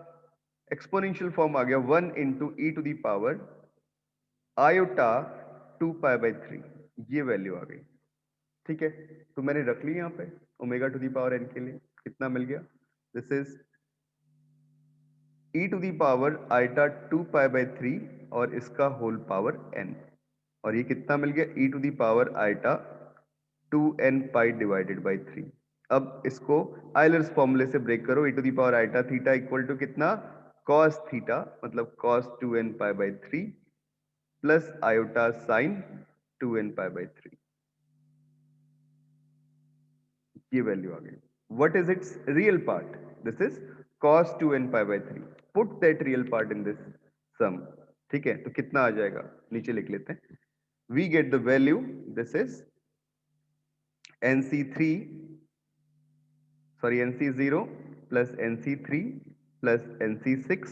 एक्सपोनेंशियल फॉर्म आ गया 1 × e⁻⁴ आयोटा 2π/3, ये वैल्यू आ गई। ठीक है, तो मैंने रख ली यहाँ पे ω⁴n के लिए कितना मिल गया, दिस इज e⁻⁴ 2π/3 और इसका होल पावर n, और ये कितना मिल गया e⁻⁴ 2nπ/3। अब इसको आयलर्स फॉर्मूले से ब्रेक करो, e⁻⁴ थीटा इक्वल टू कितना cos थीटा, मतलब cos 2nπ/3 plus iota sine 2nπ/3, ये वैल्यू आ गई। What is its real part, this is cos 2nπ/3, put that real part in this sum. ठीक है, तो कितना आ जाएगा, नीचे लिख लेते हैं। We get the value, this is NC0 plus NC3 plus NC6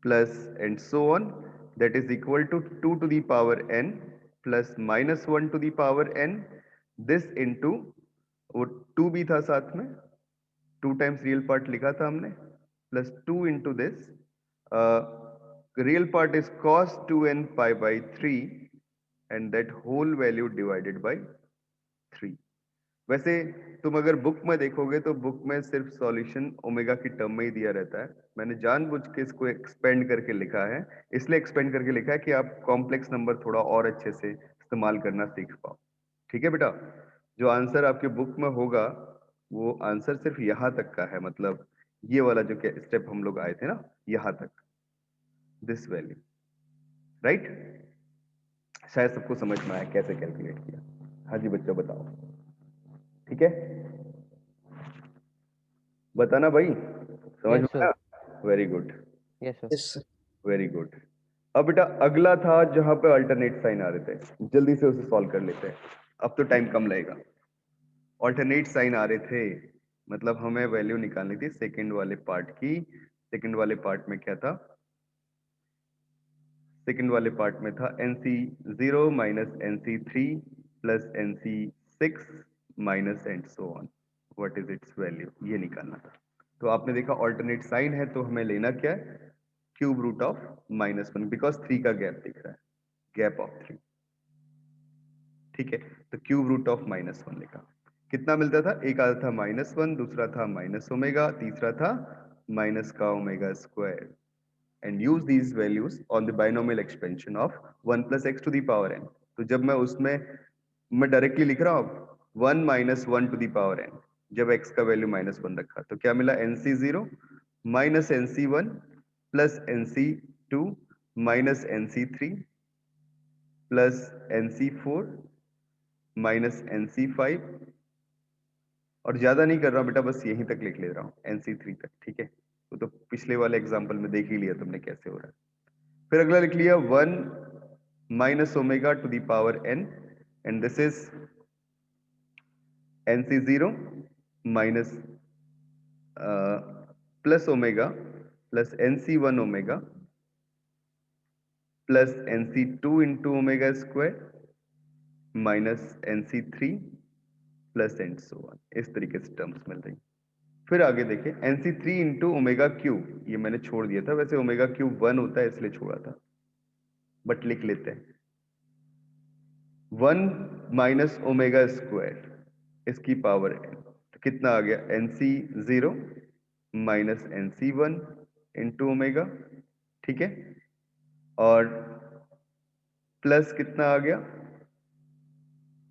plus and so on, that is equal to 2 to the power n plus minus 1 to the power n, this into, वो 2 भी था साथ में, 2 times real part लिखा था हमने, plus 2 into this, real part is cos 2nπ/3 and that whole value divided by 3। वैसे तुम अगर बुक में देखोगे तो बुक में सिर्फ सॉल्यूशन ओमेगा की टर्म में ही दिया रहता है। मैंने जानबूझ के इसको एक्सपेंड करके लिखा है, इसलिए एक्सपेंड करके लिखा है कि आप कॉम्प्लेक्स नंबर थोड़ा और अच्छे से इस्तेमाल करना सीख पाओ। ठीक है बेटा, जो आंसर आपके बुक में होगा वो आंसर सिर्फ यहाँ तक का है, मतलब ये वाला जो स्टेप हम लोग आए थे ना, यहाँ तक, दिस वैल्यू, राइट। शायद सबको समझ में आया कैसे कैलकुलेट किया। हाँ जी बच्चों बताओ, ठीक है, बताना भाई, समझ Yes, में sir. आया? Very good, Yes, sir. Yes sir. Very good. अब बेटा अगला था जहां पे अल्टरनेट साइन आ रहे थे, जल्दी से उसे सॉल्व कर लेते हैं, अब तो टाइम कम लगेगा। अल्टरनेट साइन आ रहे थे, मतलब हमें वैल्यू निकालनी थी सेकंड वाले पार्ट की। सेकंड वाले पार्ट में क्या था, सेकंड वाले पार्ट में था NC0 minus NC3 plus NC6 minus and so on, what is it's value, ये निकालना था। तो आपने देखा ऑल्टरनेट साइन है तो हमें लेना क्या है, क्यूब रूट ऑफ -1, बिकॉज 3 का गैप दिख रहा है, गैप ऑफ 3। ठीक है, तो क्यूब रूट ऑफ -1 लिखा। कितना मिलता था, एक आता था -1, दूसरा था -ω, तीसरा था माइनस का omega square, and use these values on the binomial expansion of 1 plus x to the power n। तो जब मैं उसमें मैं डायरेक्टली लिख रहा हूं 1 minus 1 to the power n, जब x का वैल्यू -1 रखा तो क्या मिला, NC0 minus NC1 plus NC2 minus NC3 plus NC4 minus NC5, और ज्यादा नहीं कर रहा हूं बेटा, बस यहीं तक लिख ले रहा हूं NC3 तक। ठीक है, तो पिछले वाले एग्जांपल में देख ही लिया तुमने कैसे हो रहा है। फिर अगला लिख लिया 1 minus omega to the power n, and this is NC0 minus plus omega plus NC1 omega plus NC2 into omega square minus NC3 plus and so on, इस तरीके से टर्म्स मिल रही। फिर आगे देखिए NC3 इंटू ओमेगा क्यूब, ये मैंने छोड़ दिया था, वैसे ओमेगा क्यूब 1 होता है इसलिए छोड़ा था, बट लिख लेते हैं 1 माइनस ओमेगा स्क्वायर इसकी पावर n, तो कितना आ गया NC0 minus NC1 into omega. ठीक है, और प्लस कितना आ गया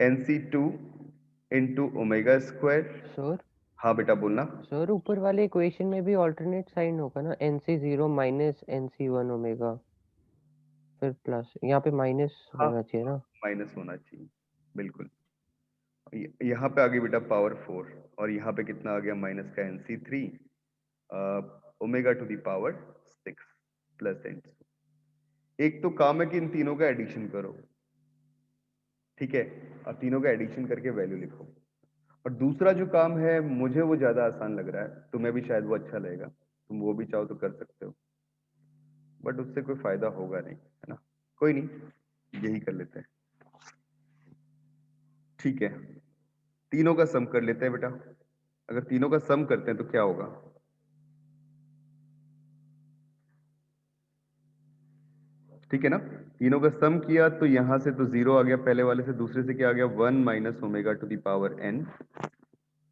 NC2 into omega square. Sir. हाँ बेटा बोलना। सर ऊपर वाले इक्वेशन में भी ऑल्टरनेट साइन होगा ना, NC0 माइनस NC1 ओमेगा फिर प्लस, यहाँ पे माइनस हाँ होना चाहिए ना। माइनस होना चाहिए बिल्कुल। यहाँ पे आ गई बेटा पावर 4 और यहाँ पे कितना आ गया माइनस का NC3 omega to the power 6 plus n. एक तो काम है कि इन तीनों का एडिशन करो, ठीक है, और तीनों का एडिशन करके वैल्यू लिखो। और दूसरा जो काम है मुझे वो ज्यादा आसान लग रहा है, तुम्हें भी शायद वो अच्छा लगेगा, तुम वो भी चाहो तो कर सकते हो, बट उससे कोई फायदा होगा नहीं, है ना। कोई नहीं, यही कर लेते हैं, ठीक है। तीनों का सम कर लेते हैं बेटा। अगर तीनों का सम करते हैं तो क्या होगा, ठीक है ना। तीनों का सम किया तो यहां से तो 0 आ गया पहले वाले से, दूसरे से क्या आ गया 1 minus omega to the power n,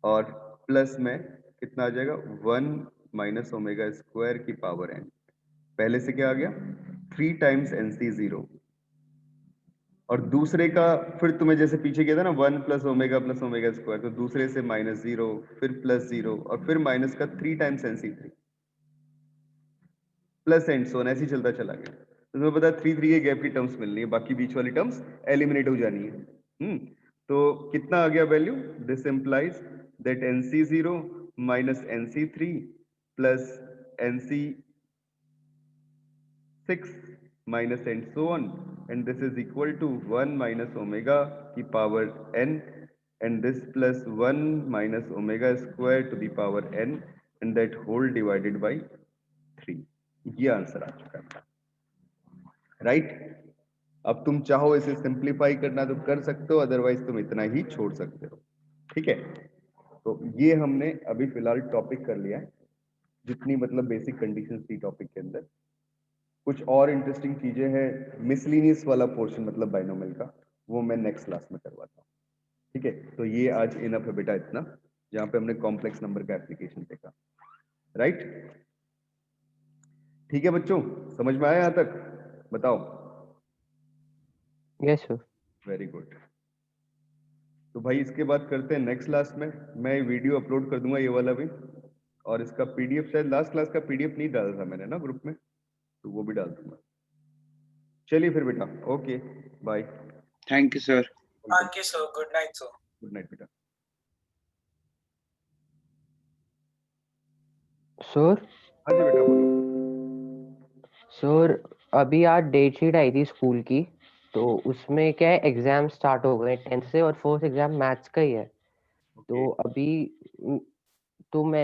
और प्लस में कितना आ जाएगा 1 माइनस ओमेगा स्क्वायर की पावर n। पहले से क्या आ गया 3 टाइम्स NC0, और दूसरे का फिर तुम्हें जैसे पीछे किया था ना 1 प्लस ओमेगा स्क्वायर, तो दूसरे से -0 फिर +0 और फिर माइनस का 3 टाइम्स NC3 प्लस एंड सोन, ऐसे ही चलता चला गया। तो तुम्हें पता 3 3 के गैप की टर्म्स मिलनी है, बाकी बीच वाली टर्म्स एलिमिनेट हो जानी है। तो कितना आ गया value, this implies that NC0 minus NC3 plus NC6 minus and so on, and this is equal to 1 minus omega की power n, and this plus 1 minus omega square to the power n, and that whole divided by 3। ये answer आ चुका है, right. अब तुम चाहो इसे simplify करना तो कर सकते हो, अदरवाइज तुम इतना ही छोड़ सकते हो, ठीक है। तो ये हमने अभी फिलहाल टॉपिक कर लिया है, जितनी मतलब बेसिक कंडीशंस थी टॉपिक के अंदर। कुछ और इंटरेस्टिंग चीजें हैं, मिसलिनियस वाला पोर्शन मतलब बाइनोमियल का, वो मैं नेक्स्ट क्लास में करवाता हूँ, ठीक है। तो ये आज इनफ है बेटा इतना, जहां पे हमने कॉम्प्लेक्स नंबर का एप्लीकेशन देखा, राइट। ठीक है बच्चों, समझ में आया यहां तक, बताओ। Yes sir. Very good. तो भाई इसके बाद करते हैं नेक्स्ट क्लास में, मैं वीडियो अपलोड कर दूंगा ये वाला भी, और इसका PDF शायद लास्ट क्लास का PDF नहीं डाला था मैंने ना ग्रुप में, तो वो भी डाल दूंगा। चलिए फिर बेटा, okay bye. Thank you sir. Thank you, sir. Good night, sir. Good night बेटा। सर हाँ जी बेटा बोलो। सर अभी आज डेट शीट आई थी स्कूल की, तो उसमें क्या है एग्जाम स्टार्ट हो गए 10th से, और फर्स्ट एग्जाम मैथ्स का ही है। तो अभी तो मैं